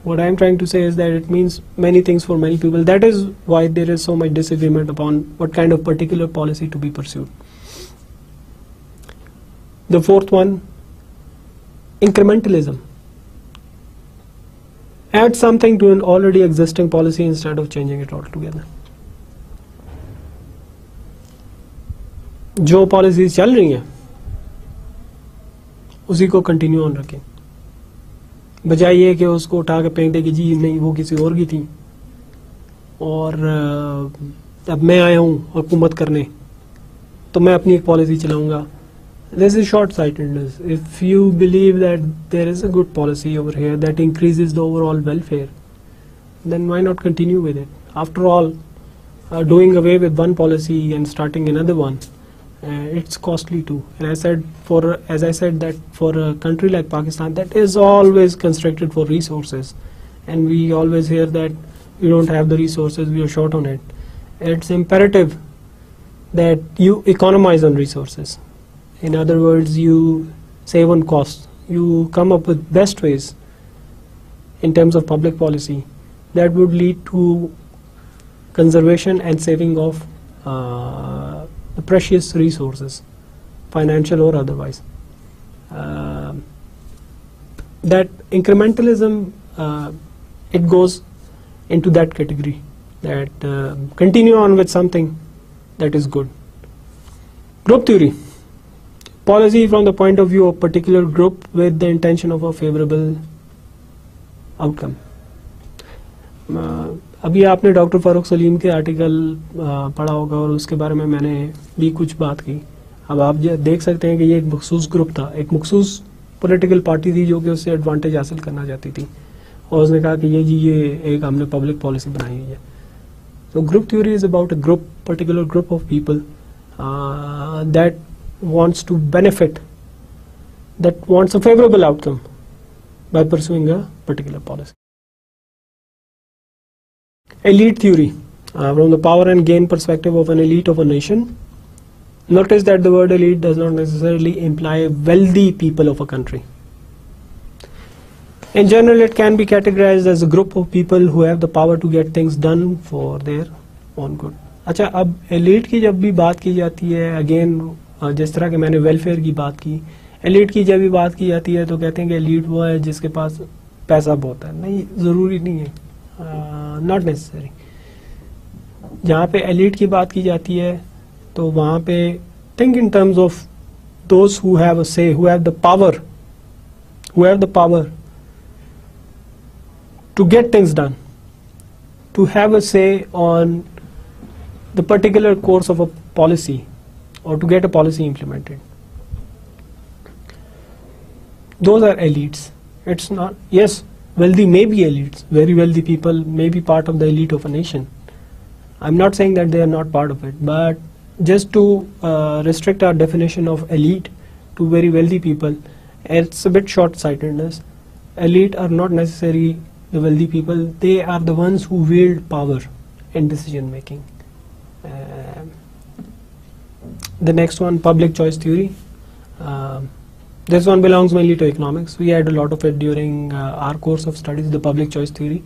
what I am trying to say is that it means many things for many people. That is why there is so much disagreement upon what kind of particular policy to be pursued. The fourth one, incrementalism. Add something to an already existing policy instead of changing it altogether. जो policies चल रही हैं उसी को continue on रखें, बजाय ये कि उसको उठा के फेंक दे कि जी नहीं वो किसी और की थी और अब मैं आया हूँ हुकूमत करने तो मैं अपनी एक पॉलिसी चलाऊंगा. This is short-sightedness. If you believe that there is a good policy over here that increases the overall welfare, then why not continue with it? After all, doing away with one policy and starting another one, it's costly too. And as I said that for a country like Pakistan, that is always constricted for resources, and we always hear that we don't have the resources, we are short on it. It's imperative that you economize on resources. In other words, you save on costs. You come up with best ways in terms of public policy that would lead to conservation and saving of the precious resources, financial or otherwise. That incrementalism, it goes into that category, that continue on with something that is good. Group theory. Policy from the point of view of particular group with the intention of a favorable outcome. अभी आपने doctor Farooq Salim के article पढ़ा होगा और उसके बारे में मैंने भी कुछ बात की. अब आप देख सकते हैं कि ये एक मखसूस ग्रुप था, एक मखसूस पॉलिटिकल पार्टी थी जो कि उससे एडवांटेज हासिल करना चाहती थी और उसने कहा कि ये एक हमने पब्लिक पॉलिसी बनाई हुई है. तो group theory is about a group, particular group of people that wants to benefit, that wants a favorable outcome by pursuing a particular policy. Elite theory, from the power and gain perspective of an elite of a nation. Notice that the word elite does not necessarily imply wealthy people of a country. In general, it can be categorized as a group of people who have the power to get things done for their own good. अच्छा, अब elite की जब भी बात की जाती है, again जिस तरह के मैंने वेलफेयर की बात की, एलिट की जब भी बात की जाती है तो कहते हैं कि एलिट वो है जिसके पास पैसा बहुत है. नहीं, ज़रूरी नहीं है, नॉट नेसेसरी. जहाँ पे एलिट की बात की जाती है तो वहाँ पे think in terms of those who have a say, who have the power to get things done, to have a say on the particular course of a policy or to get a policy implemented. Those are elites. It's not, yes, wealthy may be elites, very wealthy people may be part of the elite of a nation. I'm not saying that they are not part of it, but just to restrict our definition of elite to very wealthy people, it's a bit short-sightedness. Elite are not necessarily the wealthy people, they are the ones who wield power in decision making. The next one, public choice theory. This one belongs mainly to economics. We had a lot of it during our course of studies, the public choice theory.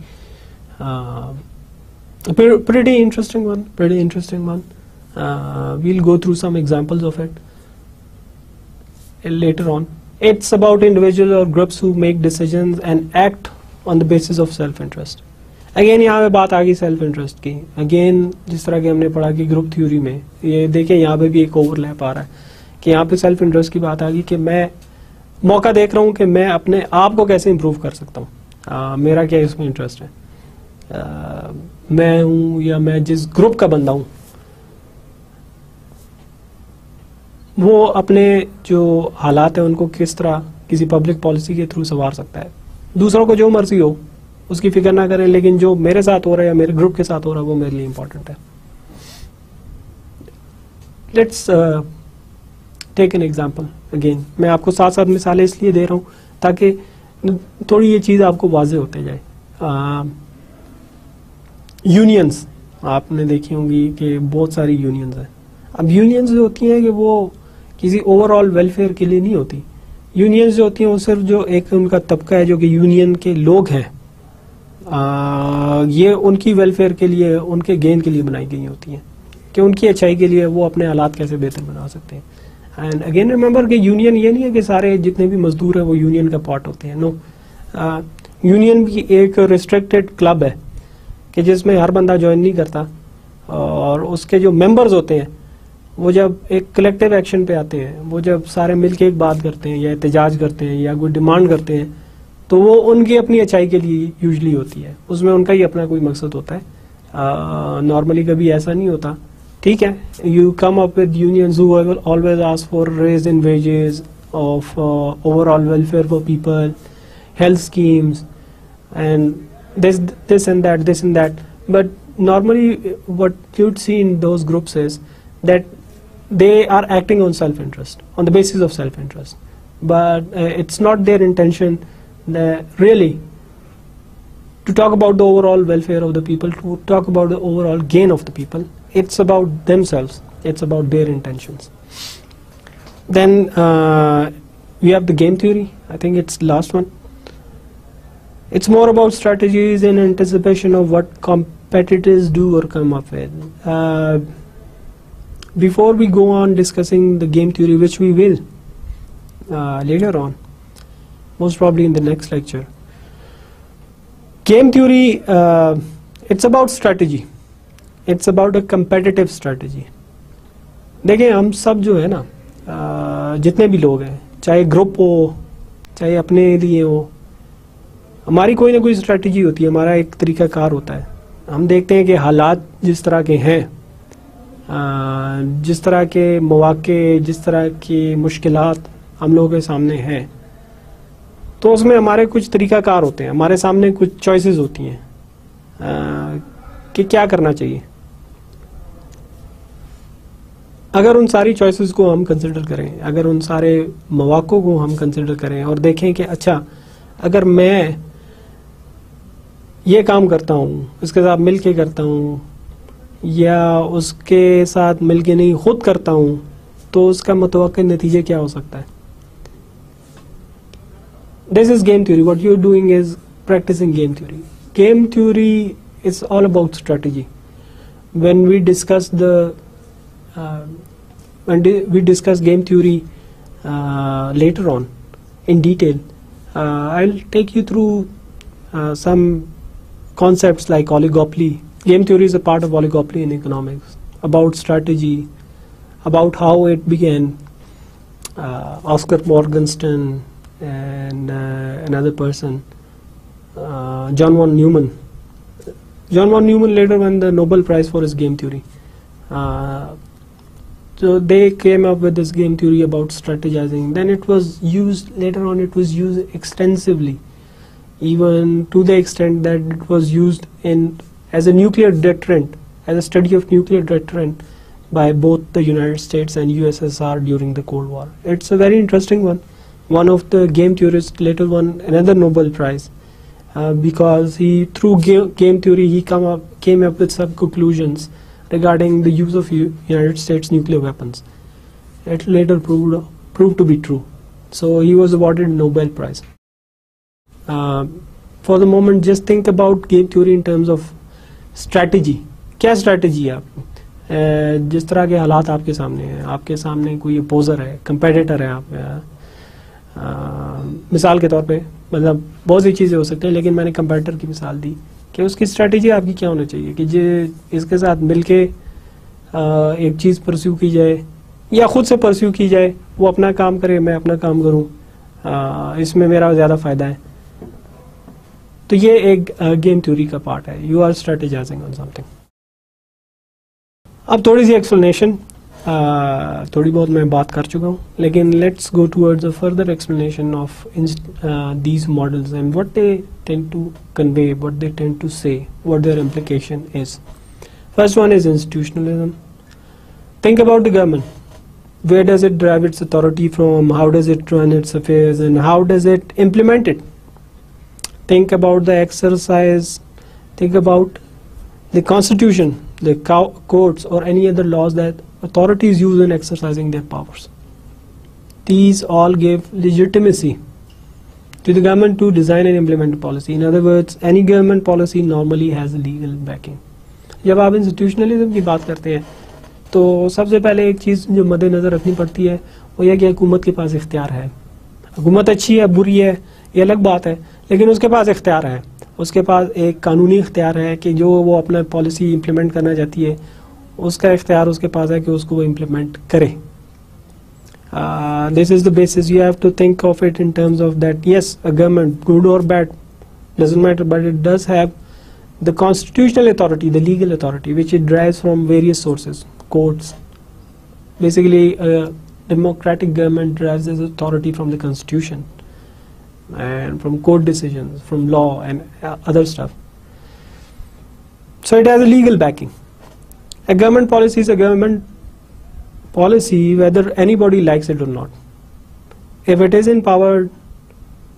Pretty interesting one. We'll go through some examples of it later on. It's about individuals or groups who make decisions and act on the basis of self-interest. Again यहाँ पे बात आ गई self interest की. Again जिस तरह के हमने पढ़ा कि ग्रुप थ्योरी में ये देखिए यहाँ पे भी एक ओवरलैप आ रहा है कि यहाँ पे सेल्फ इंटरेस्ट की बात आ गई कि मैं मौका देख रहा हूँ कि मैं अपने आप को कैसे इम्प्रूव कर सकता हूँ, मेरा क्या इसमें इंटरेस्ट है, मैं हूँ या मैं जिस ग्रुप का बंदा हूँ वो अपने जो हालात हैं उनको किस तरह किसी पब्लिक पॉलिसी के थ्रू संवार सकता है। दूसरों को जो मर्जी हो उसकी फिक्र ना करें, लेकिन जो मेरे साथ हो रहा है या मेरे ग्रुप के साथ हो रहा है वो मेरे लिए इंपॉर्टेंट है। Let's take an example again. मैं आपको साथ साथ मिसालें इसलिए दे रहा हूँ ताकि थोड़ी ये चीज़ आपको वाजे होते जाए। यूनियंस आपने देखी होंगी कि बहुत सारी यूनियंस हैं। अब यूनियंस जो होती हैं कि वो किसी ओवरऑल वेलफेयर के लिए नहीं होती। यूनियंस जो होती हैं वो सिर्फ जो एक उनका तबका है जो कि यूनियन के लोग हैं, ये उनकी वेलफेयर के लिए, उनके गेन के लिए बनाई गई होती हैं कि उनकी अच्छाई के लिए वो अपने हालात कैसे बेहतर बना सकते हैं। एंड अगेन रिमेंबर कि यूनियन ये नहीं है कि सारे जितने भी मजदूर हैं वो यूनियन का पार्ट होते हैं। नो, यूनियन भी एक रिस्ट्रिक्टेड क्लब है कि जिसमें हर बंदा ज्वाइन नहीं करता, और उसके जो मेंबर्स होते हैं वो जब एक कलेक्टिव एक्शन पे आते हैं, वो जब सारे मिलके एक बात करते हैं या एहतजाज करते हैं या कोई डिमांड करते हैं, तो वो उनकी अपनी अच्छाई के लिए यूजली होती है। उसमें उनका ही अपना कोई मकसद होता है। नॉर्मली कभी ऐसा नहीं होता। ठीक है, you come up with unions who always ask for raise in wages of overall welfare for people, health schemes, and this and that. But normally what you'd see in those groups is that they are acting on self-interest, on the basis of self-interest. But it's not their intention really to talk about the overall welfare of the people, to talk about the overall gain of the people. It's about themselves. It's about their intentions. Then we have the game theory. I think it's the last one. It's more about strategies in anticipation of what competitors do or come up with. Before we go on discussing the game theory, which we will later on, most probably in the next lecture, game theory, it's about strategy. It's about a competitive strategy. देखिए, हम सब जो है ना, जितने भी लोग हैं, चाहे ग्रुप हो चाहे अपने लिए हो, हमारी कोई ना कोई स्ट्रेटजी होती है, हमारा एक तरीकाकार होता है। हम देखते हैं कि हालात जिस तरह के हैं, जिस तरह के मौके, जिस तरह की मुश्किलात हम लोगों के सामने हैं, तो उसमें हमारे कुछ तरीकाकार होते हैं, हमारे सामने कुछ चॉइसेस होती हैं कि क्या करना चाहिए। अगर उन सारी चॉइसेस को हम कंसिडर करें, अगर उन सारे मौक़ों को हम कंसिडर करें और देखें कि अच्छा, अगर मैं ये काम करता हूँ, उसके साथ मिल के करता हूँ, या उसके साथ मिल के नहीं खुद करता हूँ, तो उसका मुतवक्किल नतीजे क्या हो सकता है। This is game theory. What you are doing is practicing game theory. Game theory is all about strategy. When we discuss game theory later on in detail, I'll take you through some concepts like oligopoly. Game theory is a part of oligopoly in economics, about strategy, about how it began. Oscar Morgenstern and another person, John von Neumann. John von Neumann later won the Nobel Prize for his game theory. So they came up with this game theory about strategizing. Then it was used later on. It was used extensively, even to the extent that it was used as a nuclear deterrent, as a study of nuclear deterrent by both the United States and USSR during the Cold War. It's a very interesting one. One of the game theorists later won another Nobel Prize because he, through game theory, he came up with some conclusions regarding the use of United States nuclear weapons. It later proved to be true. So he was awarded a Nobel Prize. For the moment, just think about game theory in terms of strategy. क्या strategy है आपकी? जिस तरह के हालात आपके सामने हैं, आपके सामने कोई अपोजर है, कंपेटिटर है, आप मिसाल के तौर पे, मतलब बहुत सी चीज़ें हो सकती हैं, लेकिन मैंने कंपेटिटर की मिसाल दी कि उसकी स्ट्रेटजी आपकी क्या होनी चाहिए कि इसके साथ मिलके एक चीज़ परस्यू की जाए या खुद से परस्यू की जाए, वो अपना काम करे, मैं अपना काम करूं, इसमें मेरा ज़्यादा फ़ायदा है। तो ये एक गेम थ्योरी का पार्ट है. You are strategising on something. अब थोड़ी सी एक्सप्लेनेशन. थोड़ी बहुत मैं बात कर चुका हूँ, लेकिन let's go towards a further explanation of these models and what they tend to convey, what they tend to say, what their implication is. First one is institutionalism. Think about the government. Where does it derive its authority from? How does it run its affairs, and how does it implement it? Think about the exercise. Think about the constitution, the courts, or any other laws that authorities use in exercising their powers. These all give legitimacy to the government to design and implement a policy. In other words, any government policy normally has a legal backing. जब आप institutionalism की बात करते हैं तो सबसे पहले एक चीज़ जो मद्देनज़र रखनी पड़ती है वो यह कि हुकूमत के पास इख्तियार है. हुकूमत अच्छी है बुरी है ये अलग बात है, लेकिन उसके पास इख्तियार है. उसके पास एक कानूनी इख्तियार है कि जो वो अपना पॉलिसी इम्प्लीमेंट करना चाहती है उसका इख्तियार उसके पास है कि उसको वो इम्प्लीमेंट करे. This is the basis. You have to think of it in terms of that. Yes, a government, good or bad, doesn't matter, but it does have the constitutional authority, the legal authority, which it derives from various sources, courts. Basically, a democratic government derives its authority from the constitution and from court decisions, from law and other stuff. So it has a legal backing. A government policy is a government policy whether anybody likes it or not. If it is in power,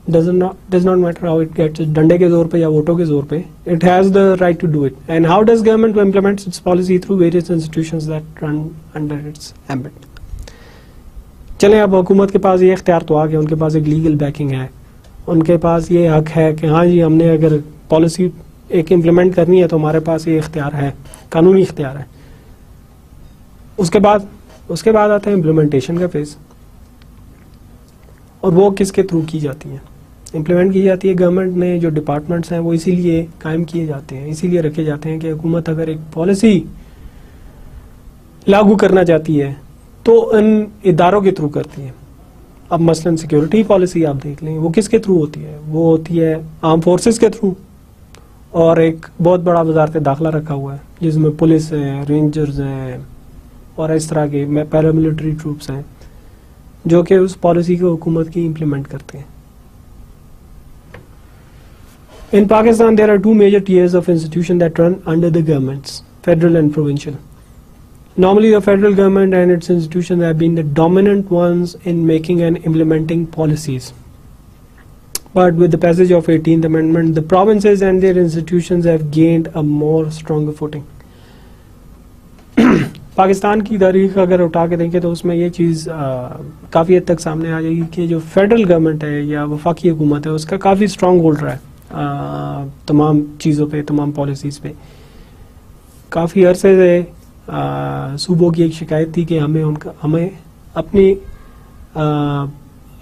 does not matter how it gets it, डंडे के जोर पे या वोटों के जोर पे, it has the right to do it. And how does government implement its policy? Through various institutions that run under its ambit. चलें अब हुकूमत के पास ये इख्तियार तो आ गया, उनके पास एक लीगल बैकिंग है, उनके पास ये हक है कि हाँ जी हमने अगर पॉलिसी एक इम्प्लीमेंट करनी है तो हमारे पास ये इख्तियार है, कानूनी इख्तियार है. उसके बाद आता है इम्प्लीमेंटेशन का फेज, और वो किसके थ्रू की जाती है, इम्प्लीमेंट की जाती है. गवर्नमेंट ने जो डिपार्टमेंट्स हैं वो इसीलिए कायम किए जाते हैं, इसीलिए रखे जाते हैं कि हुकूमत अगर एक पॉलिसी लागू करना चाहती है तो इन इदारों के थ्रू करती है. अब मसलन सिक्योरिटी पॉलिसी आप देख लें, वो किसके थ्रू होती है, वो होती है आर्म फोर्सेस के थ्रू, और एक बहुत बड़ा वजारत दाखिला रखा हुआ है जिसमें पुलिस है, रेंजर्स हैं और इस तरह के पैरामिलिट्री ट्रूप्स हैं जो कि उस पॉलिसी को हुकूमत की इम्प्लीमेंट करते हैं. In Pakistan, there are two major tiers of institutions that run under the governments, federal and provincial. Normally, the federal government and its institutions have been the dominant ones in making and implementing policies. But with the passage of 18th Amendment, the provinces and their institutions have gained a more stronger footing. Pakistan की तारीख अगर उठा के देखें तो उसमें ये चीज़ काफ़ी हद तक सामने आ जाएगी कि जो फेडरल गवर्नमेंट है या वफाकी हुकूमत है उसका काफ़ी स्ट्रॉन्ग होल्ड रहा है तमाम चीज़ों पे, तमाम पॉलिसीज़ पे. काफ़ी अरसे से सूबों की एक शिकायत थी कि हमें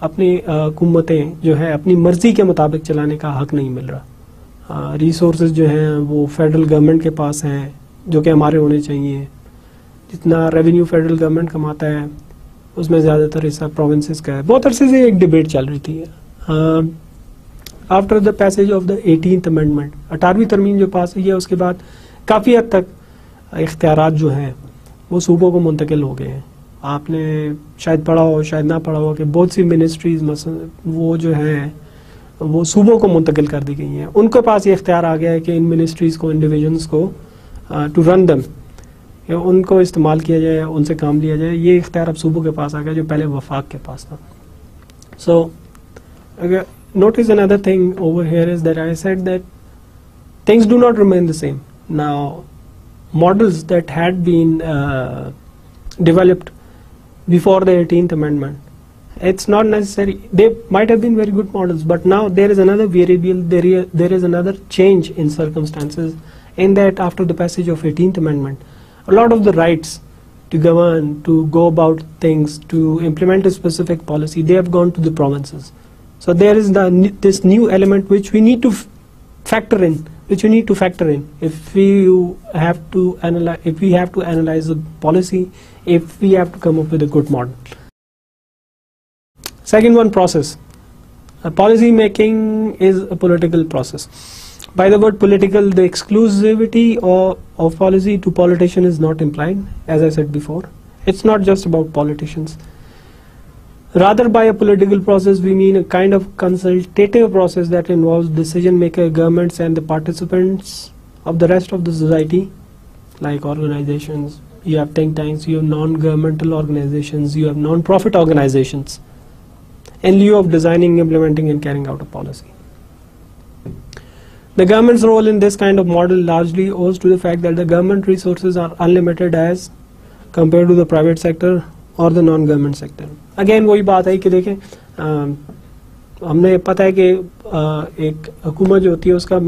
अपनी हुकूमतें जो है अपनी मर्ज़ी के मुताबिक चलाने का हक नहीं मिल रहा. रिसोर्सेज जो हैं वो फेडरल गवर्नमेंट के पास हैं जो कि हमारे होने चाहिए. जितना रेवेन्यू फेडरल गवर्नमेंट कमाता है उसमें ज़्यादातर हिस्सा प्रोविंसेस का है. बहुत अरसे से एक डिबेट चल रही थी. After the passage of the 18th amendment, 18वीं तरमीम जो पास हुई है, उसके बाद काफ़ी हद तक इख्तियारात जो हैं वो सूबों को मुंतकिल हो गए हैं. आपने शायद पढ़ा हो शायद ना पढ़ा हो कि बहुत सी मिनिस्ट्रीज वो जो हैं वो सूबों को मुंतकिल कर दी गई हैं. उनके पास ये इख्तियार आ गया है कि इन मिनिस्ट्रीज़ को, इन डिविजन्स को टू रन दम, उनको इस्तेमाल किया जाए, उनसे काम लिया जाए. ये इख्तियार अब सूबों के पास आ गया जो पहले वफाक के पास था. सो अगर notice another thing over here is that I said that things do not remain the same. Now, models that had been developed before the 18th Amendment, it's not necessary. They might have been very good models, but now there is another variable, there is another change in circumstances, in that after the passage of 18th Amendment, a lot of the rights to govern, to go about things, to implement a specific policy, they have gone to the provinces. So there is this new element which we need to factor in, if we have to analyze the policy, if we have to come up with a good model. Second one, process. Policy making is a political process. By the word political, the exclusivity of policy to politician is not implied, as I said before. It's not just about politicians. Rather, by a political process, we mean a kind of consultative process that involves decision maker, governments, and the participants of the rest of the society, like organizations. You have think tanks, you have non-governmental organizations, you have non-profit organizations, in lieu of designing, implementing, and carrying out a policy. The government's role in this kind of model largely owes to the fact that the government resources are unlimited as compared to the private sector और the non government sector. Again वही बात है कि देखें, हमने पता है कि एक हुकूमत जो होती है उसका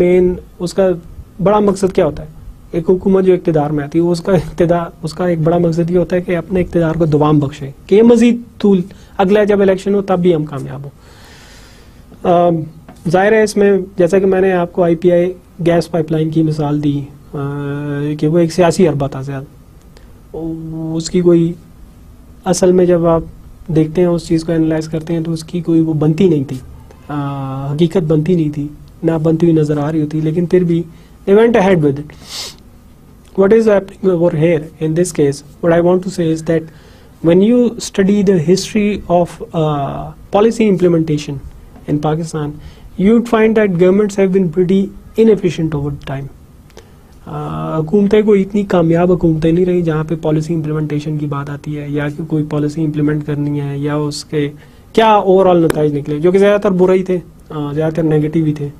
बड़ा मकसद क्या होता है. एक हुकूमत जो इक़्तिदार में आती है उसका एक बड़ा मकसद ये होता है कि अपने इक़्तिदार को दुआम बख्शे कि ये मजीद तूल अगला जब इलेक्शन हो तब भी हम कामयाब हो. जाहिर है इसमें जैसा कि मैंने आपको IPI गैस पाइपलाइन की मिसाल दी कि वो एक सियासी अरबा था ज़्यादा, उसकी कोई असल में जब आप देखते हैं उस चीज़ को एनालाइज करते हैं तो उसकी कोई वो बनती नहीं थी, हकीकत बनती नहीं थी, ना बनती हुई नज़र आ रही होती, लेकिन फिर भी they went ahead with it. What is happening over here in this case, what I want to say is that when you study the history of policy implementation in Pakistan, you'd find that governments have been pretty inefficient over time. हुकूमतें कोई इतनी कामयाब हुकूमतें नहीं रही जहाँ पे policy implementation की बात आती है या कि कोई पॉलिसी इम्प्लीमेंट करनी है या उसके क्या ओवरऑल नतीजे निकले, जो कि ज़्यादातर बुरा ही थे, ज़्यादातर नेगेटिव ही थे,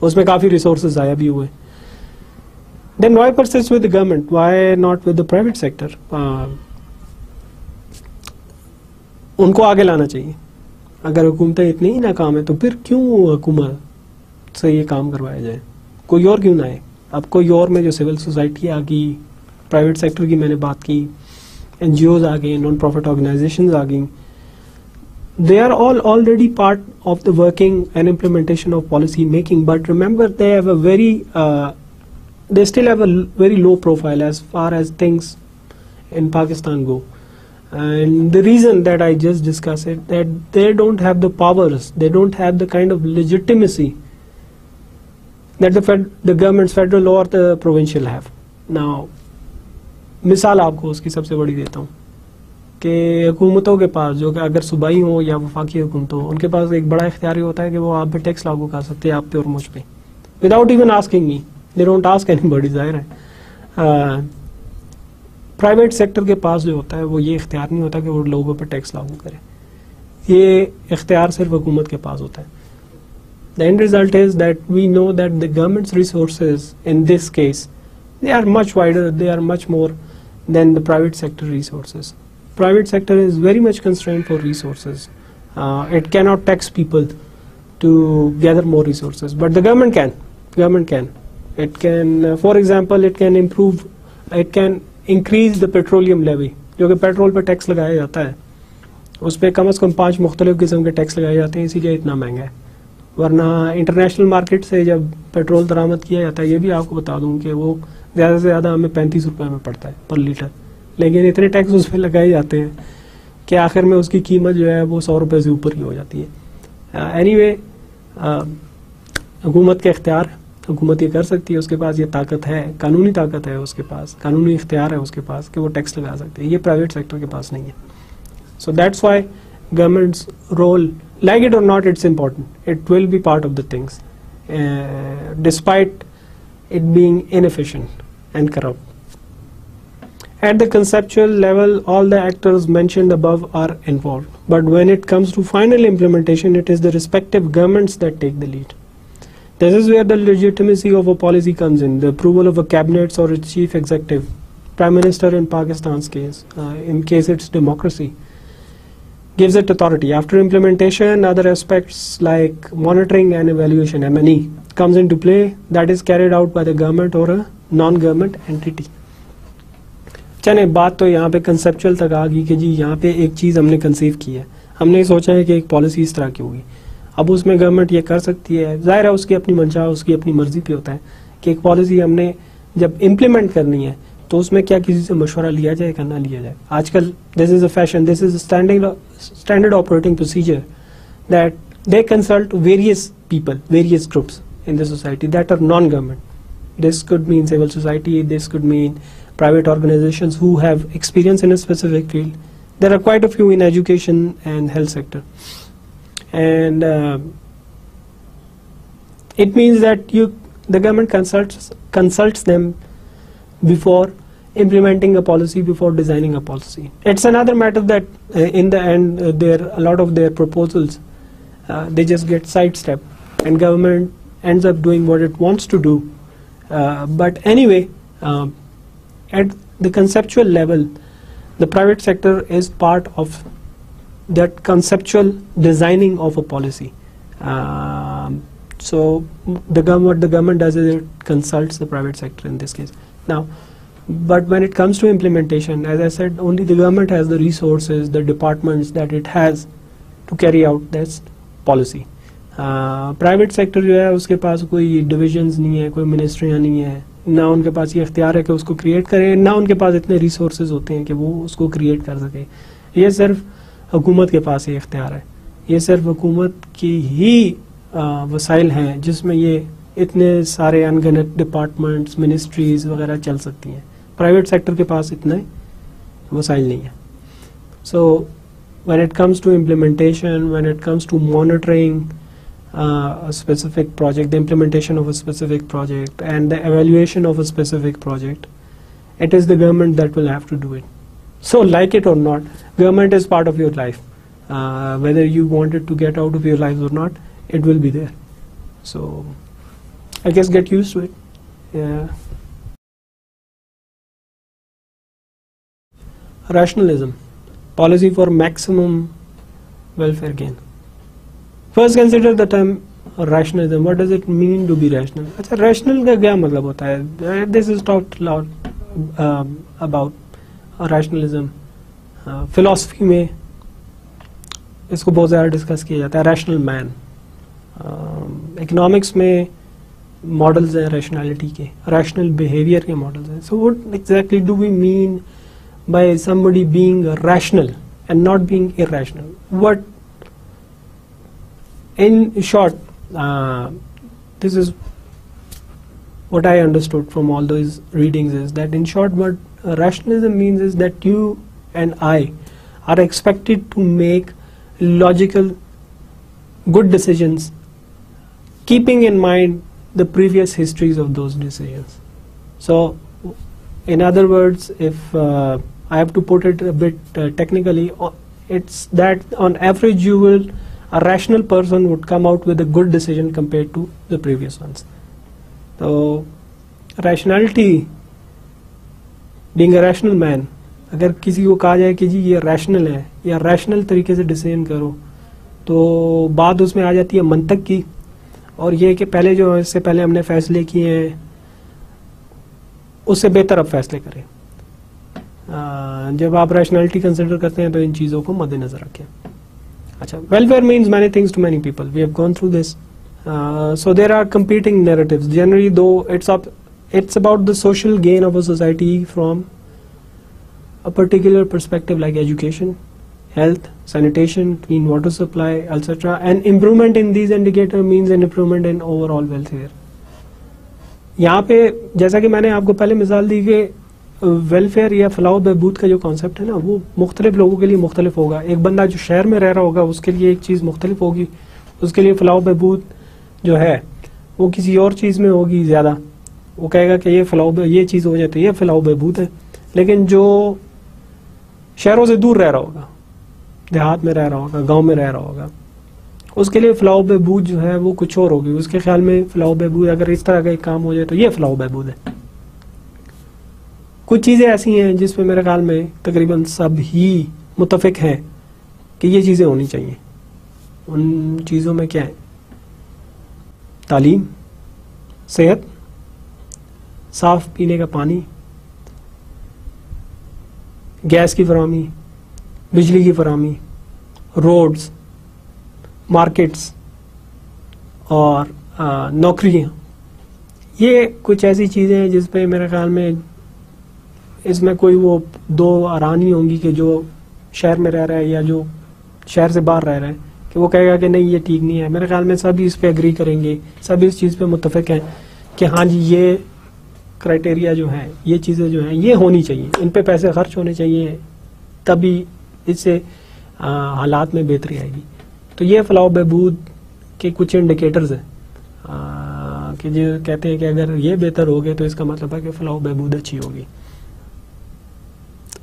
उसमें काफ़ी रिसोर्सेज ज़ाया भी हुए. Then why persist with the government, why not with the private sector. उनको आगे लाना चाहिए. अगर हुकूमतें इतनी ही नाकाम है तो फिर क्यों हुकूमत से ये काम करवाया जाए, कोई और क्यों ना आए. अब कोई और में जो सिविल सोसाइटी आ गई, प्राइवेट सेक्टर की मैंने बात की, NGOs आ गए, नॉन प्रॉफिट ऑर्गेनाइजेशंस आ गई, they are all already part of the working and implementation of policy making, but remember they have a they still have a very low profile as far as things in Pakistan go. And the reason that I just discussed it, that they don't have the powers, they don't have the kind of legitimacy that the governments, federal or the provincial have. Now, मिसाल आपको उसकी सबसे बड़ी देता हूँ कि हुकूमतों के पास, जो कि अगर सूबाई हो या वफाकी हुकूमत हो, उनके पास एक बड़ा इख्तियार होता है कि वो आप पे टैक्स लागू कर सकते हैं, आप पे और मुझ पे, without even asking me. They don't ask anybody. जाहिर है प्राइवेट सेक्टर के पास जो होता है वो ये इख्तियार नहीं होता कि वो लोगों पर टैक्स लागू करे. ये इख्तियार सिर्फ हुकूमत के पास होता है. The end result is that we know that the government's resources in this case, they are much wider, they are much more than the private sector resources. Private sector is very much constrained for resources. It cannot tax people to gather more resources, but the government can. It can, for example, it can increase the petroleum levy. जो कि petrol पर tax लगाया जाता है, उस पर कम से कम 5 मुख्तलिफ किस्म के टैक्स लगाए जाते हैं, इसीलिए इतना महंगा है. वरना इंटरनेशनल मार्केट से जब पेट्रोल दरामद किया जाता है, ये भी आपको बता दूं कि वो ज़्यादा से ज़्यादा हमें 35 रुपये में पड़ता है पर लीटर, लेकिन इतने टैक्स उस पर लगाए जाते हैं कि आखिर में उसकी कीमत जो है वो 100 रुपये से ऊपर ही हो जाती है. एनीवे, हुकूमत के इख्तियार, हुकूमत ये कर सकती है, उसके पास ये ताकत है, कानूनी ताकत है उसके पास, कानूनी इख्तियार है उसके पास कि वो टैक्स लगा सकते हैं. ये प्राइवेट सेक्टर के पास नहीं है. So that's why government's role, like it or not, it's important. It will be part of the things, despite it being inefficient and corrupt. At the conceptual level, all the actors mentioned above are involved, but when it comes to final implementation, it is the respective governments that take the lead. This is where the legitimacy of a policy comes in, the approval of a cabinet or its chief executive, prime minister in Pakistan's case, in case it's democracy, gives it authority. After implementation, other aspects like monitoring and evaluation, M&E, comes into play, that is carried out by the government or a non-government entity. चले, बात तो यहाँ पे conceptual तक आ गई कि जी यहाँ पे एक चीज़ हमने कंसीव की है, हमने सोचा है कि एक पॉलिसी इस तरह की होगी. अब उसमें गवर्नमेंट ये कर सकती है, जाहिर है उसकी अपनी मंशा, उसकी अपनी मर्जी पे होता है कि एक पॉलिसी हमने जब इम्प्लीमेंट करनी है तो उसमें क्या किसी से मशवरा लिया जाए या ना लिया जाए. आजकल this is a fashion, this is standard operating procedure that they consult various people, various groups in the society that are non-government. This could mean civil society, this could mean private organizations who have experience in a specific field. There are quite a few in education and health sector, and it means that the government consults them before implementing a policy, before designing a policy. It's another matter that in the end a lot of their proposals they just get sidestepped, and government ends up doing what it wants to do. But anyway, at the conceptual level, the private sector is part of that conceptual designing of a policy. So what the government does is it consults the private sector in this case. Now, but when it comes to implementation, as I said, only the government has the resources, the departments that it has to carry out this policy. Private sector जो है उसके पास कोई divisions नहीं है, कोई मिनिस्ट्रियाँ नहीं है, ना उनके पास ये इख्तियार है कि उसको क्रिएट करें, ना उनके पास इतने रिसोर्सेज होते हैं कि वो उसको क्रिएट कर सके. ये सिर्फ हुकूमत के पास ये इख्तियार है, ये सिर्फ हुकूमत की ही वसाइल हैं जिसमें ये इतने सारे अनगिनत डिपार्टमेंट्स, मिनिस्ट्रीज वगैरह चल सकती हैं. प्राइवेट सेक्टर के पास इतने वसाइल नहीं है. सो when it comes to implementation, when it comes to monitoring a specific project, the implementation of a specific project and the evaluation of a specific project, it is the government that will have to do it. So like it or not, government is part of your life. Whether you want it to get out of your life or not, it will be there. So I guess get used to it. Yeah. Rationalism. Policy for maximum welfare gain. First consider the term rationalism. What does it mean to be rational? अच्छा, rational का क्या मतलब होता है? This is talked a lot about rationalism. Philosophy में इसको बहुत ज़्यादा डिस्कस किया जाता है. Rational man. Economics में models हैं rationality के, rational behavior के models हैं. So what exactly do we mean by somebody being rational and not being irrational? What, in short, this is what I understood from all those readings, is that in short what rationalism means is that you and I are expected to make logical, good decisions, keeping in mind the previous histories of those decisions. So in other words, if I have to put it a bit technically, it's that on average a rational person would come out with a good decision compared to the previous ones. So rationality, being a rational man, अगर किसी को कहा जाए कि जी ये rational है या rational तरीके से डिसीजन करो, तो बात उसमें आ जाती है मंतक की, और ये कि पहले जो इससे पहले हमने फैसले किए हैं उससे बेहतर अब फैसले करें. जब आप रैशनैलिटी कंसिडर करते हैं तो इन चीज़ों को मद्देनजर रखें. अच्छा, welfare means many things to many people. We have gone through this. So there are competing narratives generally, though it's about the social gain of a society from a particular perspective like education, health, sanitation, clean water supply, etc. And improvement in these indicators means an improvement in overall welfare. यहाँ पे जैसा कि मैंने आपको पहले मिसाल दी कि welfare या फलाह बहबूद का जो कॉन्सेप्ट है ना, वो मुख्तलिफ लोगों के लिए मुख्तलिफ होगा. एक बंदा जो शहर में रह रहा होगा उसके लिए एक चीज़ मुख्तलिफ होगी, उसके लिए फलाह बहबूद जो है वो किसी और चीज़ में होगी ज़्यादा. वो कहेगा कि ये चीज़ हो जाए तो ये फलाह बहबूद है. लेकिन जो शहरों से दूर रह रहा होगा, देहात में रह रहा होगा, गाँव में रह रहा होगा, उसके लिए फलाह बहबूद जो है वो कुछ और होगी. उसके ख्याल में फलाह बहबूद अगर इस तरह का एक काम हो जाए तो ये फलाह बहबूद है. कुछ चीज़ें ऐसी हैं जिस पे मेरे ख्याल में तकरीबन सब ही मुत्तफिक हैं कि ये चीज़ें होनी चाहिए. उन चीज़ों में क्या है? तालीम, सेहत, साफ पीने का पानी, गैस की फराहमी, बिजली की फराहमी, रोड्स, मार्केट्स और नौकरियाँ. ये कुछ ऐसी चीज़ें हैं जिस पे मेरे ख्याल में इसमें कोई वो दो आराह नहीं होंगी कि जो शहर में रह रहा है या जो शहर से बाहर रह रहा है कि वो कहेगा कि नहीं ये ठीक नहीं है. मेरे ख्याल में सभी इस पे एग्री करेंगे, सभी इस चीज़ पे मुत्तफिक हैं कि हाँ जी ये क्राइटेरिया जो है, ये चीज़ें जो हैं ये होनी चाहिए, इन पे पैसे खर्च होने चाहिए, तभी इससे हालात में बेहतरी आएगी। तो ये फलाह बहबूद के कुछ इंडिकेटर्स हैं कि जो कहते हैं कि अगर ये बेहतर हो गए तो इसका मतलब है कि फलाह बहबूद अच्छी होगी।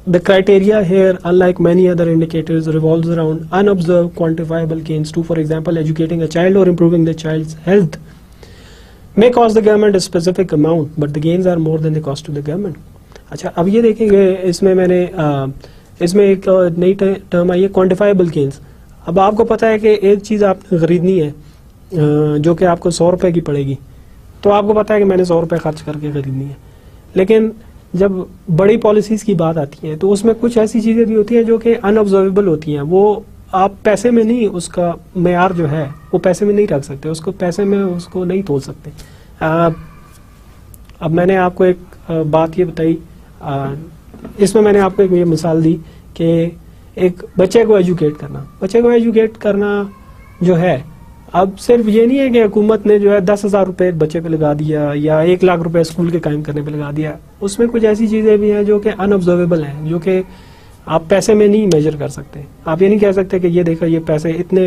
The criteria here, unlike many other indicators, revolves around unobserved quantifiable gains to, for example, educating a child or improving the child's health may cost the government a specific amount, but the gains are more than the cost to the government. अच्छा, अब ये देखेंगे इसमें मैंने इसमें एक नई term आई है क्वान्टिफाइबल गेंस। अब आपको पता है कि एक चीज़ आपने खरीदनी है जो कि आपको 100 रुपए की पड़ेगी, तो आपको पता है कि मैंने 100 रुपए खर्च करके खरीदनी है। लेकिन जब बड़ी पॉलिसीज़ की बात आती है तो उसमें कुछ ऐसी चीज़ें भी होती हैं जो कि अनऑब्जर्वेबल होती हैं, वो आप पैसे में नहीं, उसका मेयार जो है वो पैसे में नहीं रख सकते, उसको पैसे में उसको नहीं तोल सकते। अब मैंने आपको एक बात ये बताई, इसमें मैंने आपको एक ये मिसाल दी कि एक बच्चे को एजुकेट करना जो है, अब सिर्फ ये नहीं है कि हुकूमत ने जो है 10,000 रुपये बच्चे पे लगा दिया या 1 लाख रुपए स्कूल के कायम करने पे लगा दिया। उसमें कुछ ऐसी चीज़ें भी हैं जो कि अनऑब्जर्वेबल हैं, जो कि आप पैसे में नहीं मेजर कर सकते। आप ये नहीं कह सकते कि ये देखा ये पैसे इतने,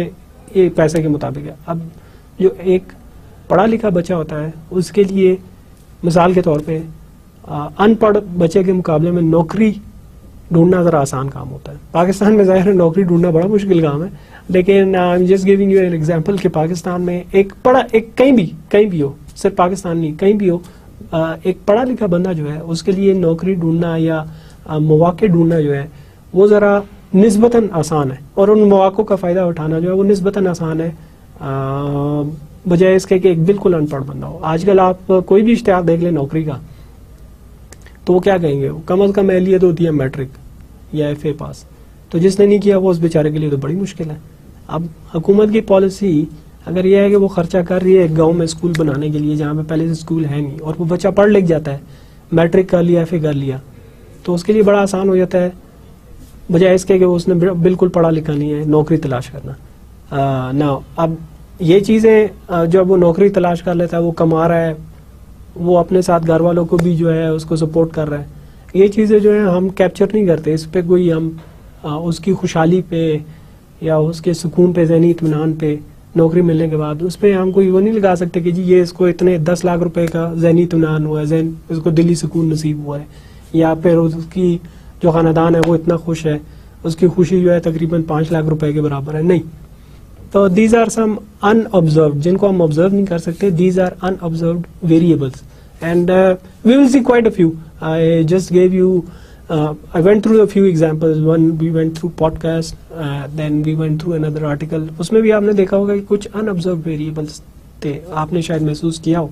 ये पैसे के मुताबिक है। अब जो एक पढ़ा लिखा बच्चा होता है उसके लिए मिसाल के तौर पे अनपढ़ बच्चे के मुकाबले में नौकरी ढूंढना ज़रा आसान काम होता है। पाकिस्तान में ज़ाहिर है नौकरी ढूंढना बड़ा मुश्किल काम है, लेकिन I am just giving you an example कि पाकिस्तान में एक कहीं भी हो, सिर्फ पाकिस्तान नहीं कहीं भी हो, एक पढ़ा लिखा बंदा जो है उसके लिए नौकरी ढूंढना या मौके ढूंढना जो है वो ज़रा निस्बतन आसान है, और उन मौक़ों का फ़ायदा उठाना जो है वो निस्बतन आसान है बजाय इसके कि एक बिल्कुल अनपढ़ बंदा हो। आजकल आप कोई भी इश्तिहार देख लें नौकरी का, तो वो क्या कहेंगे, कम अज़ कम एहलियत होती है मैट्रिक या FA पास, तो जिसने नहीं किया वो उस बेचारे के लिए तो बड़ी मुश्किल है। अब हुकूमत की पॉलिसी अगर यह है कि वो खर्चा कर रही है एक गांव में स्कूल बनाने के लिए जहाँ पे पहले से स्कूल है नहीं, और वो बच्चा पढ़ लिख जाता है, मैट्रिक कर लिया FA कर लिया, तो उसके लिए बड़ा आसान हो जाता है बजाय इसके कि उसने बिल्कुल पढ़ा लिखा नहीं है नौकरी तलाश करना। ना अब ये चीज़ें जब वो नौकरी तलाश कर लेता है, वो कमा रहा है, वो अपने साथ घर वालों को भी जो है उसको सपोर्ट कर रहा है, ये चीज़ें जो है हम कैप्चर नहीं करते। इस पर कोई हम उसकी खुशहाली पे या उसके सुकून पे, ज़हनी इत्मीनान पे नौकरी मिलने के बाद उस पर हम कोई वो नहीं लगा सकते कि जी ये इसको इतने 10 लाख रुपए का ज़हनी इत्मीनान हुआ है, इसको दिली सुकून नसीब हुआ है, या फिर उसकी जो ख़ानदान है वो इतना खुश है, उसकी खुशी जो है तकरीबन 5 लाख रुपए के बराबर है। नहीं, तो दीज आर सम अनऑब्जर्व्ड, जिनको हम ऑब्जर्व नहीं कर सकते, these are unobserved variables, and we will see quite a few. I just gave you I went through a few examples. One, we went through podcast, then we went through another article. उसमें भी आपने देखा होगा कि कुछ unobserved variables थे, आपने शायद महसूस किया हो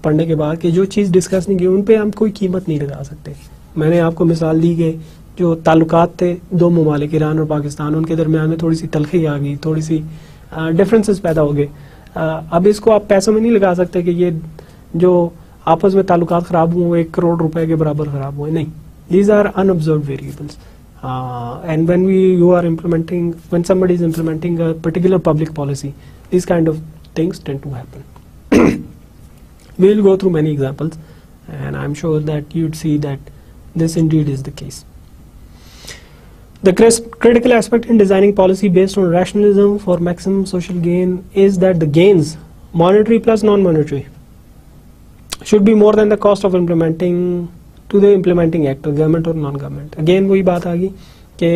पढ़ने के बाद कि जो चीज़ डिस्कस नहीं की उन पे हम कोई कीमत नहीं लगा सकते। मैंने आपको मिसाल दी कि जो ताल्लुकात थे दो ममालिक ईरान और पाकिस्तान, उनके दरमियान में थोड़ी सी तलखी आ गई, थोड़ी सी डिफरेंसेस पैदा हो गए। अब इसको आप पैसों में नहीं लगा सकते कि ये जो आपस में ताल्लुकात खराब हुए 1 करोड़ रुपए के बराबर खराब हुए, नहीं। These are unobserved variables, and when somebody is implementing a particular public policy, these kind of things tend to happen. We will go through many examples, and I'm sure that you'd see that this indeed is the case. The critical aspect in designing policy based on rationalism for maximum social gain is that the gains, monetary plus non-monetary, should be more than the cost of implementing to the implementing actor, government or non-government. Again वही बात आ गई कि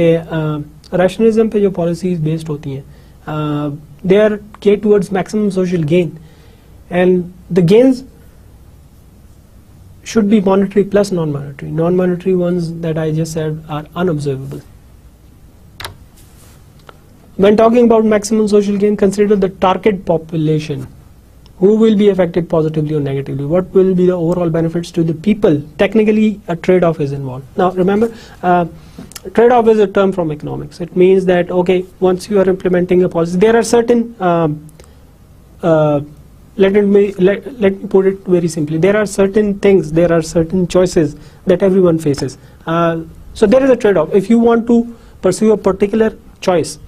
rationalism पे जो policies based होती हैं, they are geared towards maximum social gain, and the gains should be monetary plus non-monetary. Non-monetary ones that I just said are unobservable. When talking about maximum social gain, consider the target population. Who will be affected positively or negatively? What will be the overall benefits to the people? Technically, a trade-off is involved. Now, remember, trade-off is a term from economics. It means that, okay, once you are implementing a policy, there are certain, let me put it very simply. There are certain things, there are certain choices that everyone faces. So there is a trade-off. If you want to pursue a particular choice,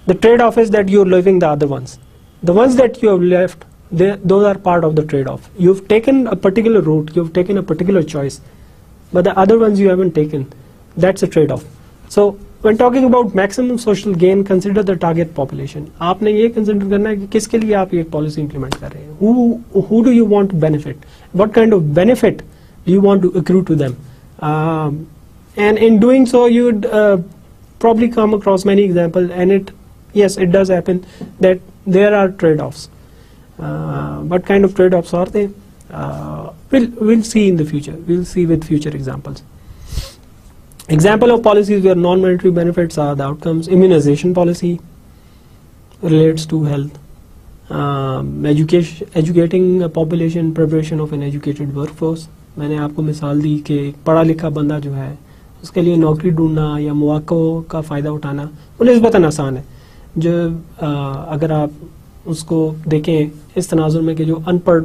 the trade-off is that you're leaving the other ones. The ones that you have left, those are part of the trade-off. You've taken a particular route, you've taken a particular choice, but the other ones you haven't taken. That's a trade-off. So when talking about maximum social gain, consider the target population. आपने ये consider करना है कि किसके लिए आप ये policy implement कर रहे हैं. Who do you want to benefit? What kind of benefit do you want to accrue to them? And in doing so, you'd probably come across many examples, and yes, it does happen that there are trade-offs. What kind of trade-offs are they? We'll see in the future. We'll see with future examples. Example of policies where non-monetary benefits are the outcomes. Immunization policy relates to health. Educating a population, preparation of an educated workforce. मैंने आपको मिसाल दी कि पढ़ा लिखा बंदा जो है उसके लिए नौकरी ढूंढना या मौक़ों का फ़ायदा उठाना वो निस्बतन आसान है. जो अगर आप उसको देखें इस तनाजुर में कि जो अनपढ़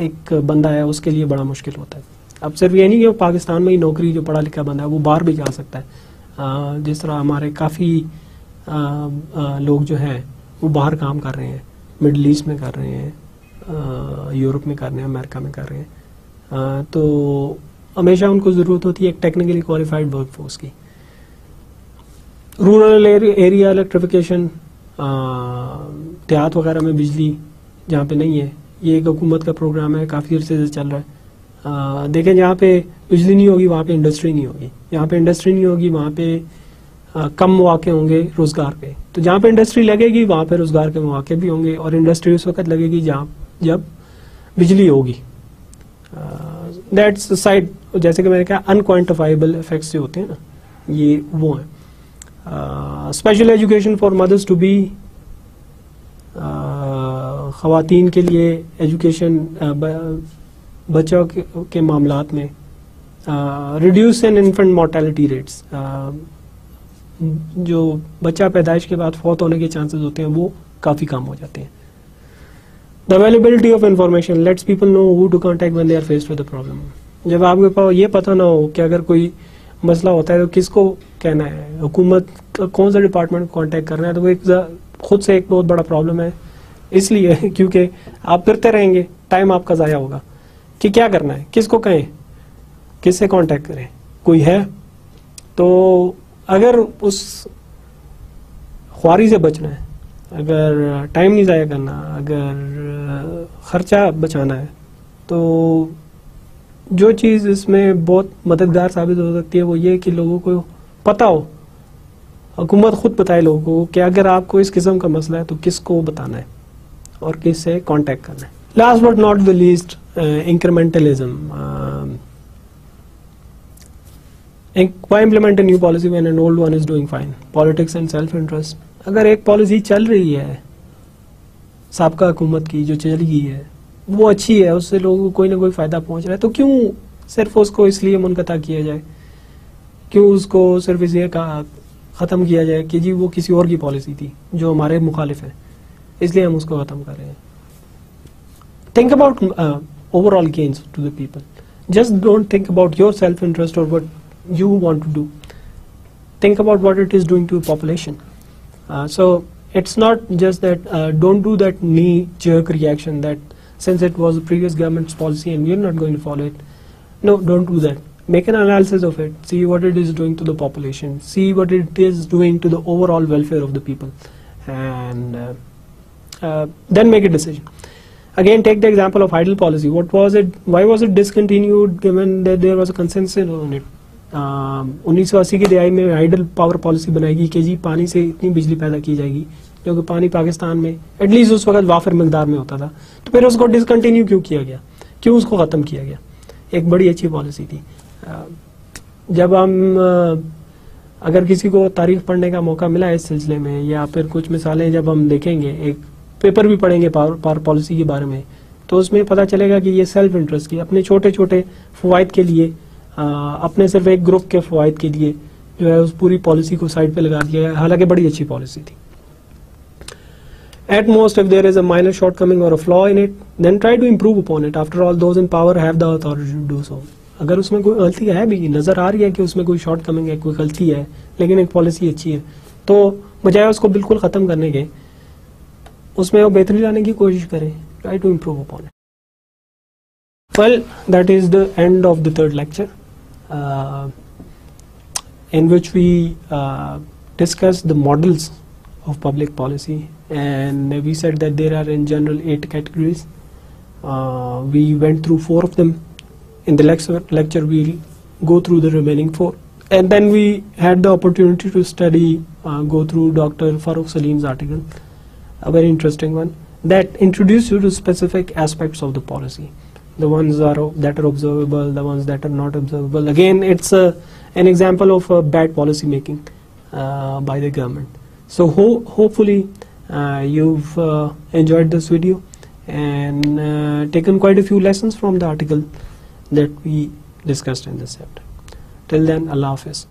एक बंदा है उसके लिए बड़ा मुश्किल होता है. अब सिर्फ ये नहीं कि पाकिस्तान में ही नौकरी जो पढ़ा लिखा बंदा है वो बाहर भी जा सकता है. जिस तरह हमारे काफ़ी लोग जो हैं वो बाहर काम कर रहे हैं, मिडल ईस्ट में कर रहे हैं, यूरोप में कर रहे हैं, अमेरिका में कर रहे हैं. तो हमेशा उनको ज़रूरत होती है एक टेक्निकली क्वालिफाइड वर्क फोर्स की. रूरल एरिया इलेक्ट्रिफिकेशन, देहात वगैरह में बिजली जहाँ पे नहीं है, ये एक हुकूमत का प्रोग्राम है, काफ़ी अर्से से चल रहा है. देखें जहाँ पे बिजली नहीं होगी वहाँ पे इंडस्ट्री नहीं होगी, जहाँ पे इंडस्ट्री नहीं होगी वहाँ पे कम मौके होंगे रोज़गार के. तो जहाँ पे इंडस्ट्री लगेगी वहाँ पे रोज़गार के मौके भी होंगे, और इंडस्ट्री उस वक्त लगेगी जब बिजली होगी. दैट्स साइड, जैसे कि मैंने कहा अनक्वांटिफाइबल इफेक्ट्स जो होते हैं ना, ये वो हैं. Special education for mothers to be, ख़वातीन के लिए एजुकेशन बच्चों के मामलात में. Reduce an infant mortality rates, जो बच्चा पैदाइश के बाद फौत होने के चांसेस होते हैं वो काफ़ी कम हो जाते हैं. The availability of information lets people know who to contact when they are faced with the problem. जब आपके पास ये पता ना हो कि अगर कोई मसला होता है तो किसको कहना है, हुकूमत का कौन सा डिपार्टमेंट कॉन्टैक्ट करना है, तो वो एक खुद से एक बहुत बड़ा प्रॉब्लम है. इसलिए क्योंकि आप फिरते रहेंगे, टाइम आपका ज़ाया होगा कि क्या करना है, किसको कहें, किससे कांटेक्ट करें. कोई है तो अगर उस ख्वारी से बचना है, अगर टाइम नहीं ज़ाया करना, अगर ख़र्चा बचाना है, तो जो चीज़ इसमें बहुत मददगार साबित हो सकती है वो ये कि लोगों को पता हो, हुकूमत खुद बताए लोगों को कि अगर आपको इस किस्म का मसला है तो किसको बताना है और किससे कांटेक्ट करना है. Last but not the least, incrementalism. Why implement a new policy when an old one is doing fine? Politics and self-interest. अगर एक पॉलिसी चल रही है साबका हुकूमत की जो चली गई है वो अच्छी है, उससे लोगों को कोई ना कोई फ़ायदा पहुंच रहा है, तो क्यों सिर्फ उसको इसलिए मुनक़ता किया जाए, क्यों उसको सिर्फ इसलिए ख़त्म किया जाए कि जी वो किसी और की पॉलिसी थी जो हमारे मुखालिफ है, इसलिए हम उसको ख़त्म कर रहे हैं. Think about overall gains to the people. Just don't think about your self-interest or what you want to do. Think about what it is doing to the population. So it's not just that don't do that knee-jerk reaction that since it was the previous government's policy and we're not going to follow it. No, don't do that. Make an analysis of it. See what it is doing to the population. See what it is doing to the overall welfare of the people, and then make a decision. Again, take the example of idle policy. What was it? Why was it discontinued given that there was a consensus on it? 1980 की दिहाई में idol power policy बनाएगी कि जी पानी से इतनी बिजली पैदा की जाएगी, क्योंकि पानी पाकिस्तान में एटलीस्ट उस वक्त वाफिर मकदार में होता था. तो फिर उसको डिसकंटिन्यू क्यों किया गया, क्यों उसको ख़त्म किया गया? एक बड़ी अच्छी पॉलिसी थी. जब हम अगर किसी को तारीख पढ़ने का मौका मिला इस सिलसिले में, या फिर कुछ मिसालें जब हम देखेंगे, एक पेपर भी पढ़ेंगे पावर पॉलिसी के बारे में, तो उसमें पता चलेगा कि ये सेल्फ इंटरेस्ट की अपने छोटे छोटे फ़वाइद के लिए, अपने सिर्फ एक ग्रुप के फ़वाइद के लिए जो है उस पूरी पॉलिसी को साइड पे लगा दिया है, हालांकि बड़ी अच्छी पॉलिसी थी. At most, if there is a minor shortcoming or a flaw in it, then try to improve upon it. After all, those in power have the authority to do so. अगर उसमें कोई गलती है भी, नज़र आ रही है कि उसमें कोई शॉर्टकमिंग है, कोई गलती है, लेकिन एक पॉलिसी अच्छी है, तो बजाय उसको बिल्कुल ख़त्म करने के उसमें वो बेहतरी लाने की कोशिश करें. try to improve upon it. Well, that is the end of the third lecture, in which we discussed the models of public policy, and we said that there are in general 8 categories. We went through 4 of them. In the lecture we'll go through the remaining 4, and then we had the opportunity to study, go through Dr. Farooq Salim's article, a very interesting one that introduced you to specific aspects of the policy, the ones that are observable, the ones that are not observable. Again, it's an example of bad policy making by the government. So hopefully you've enjoyed this video and taken quite a few lessons from the article that we discussed in this chapter. Till then, Allah Hafiz.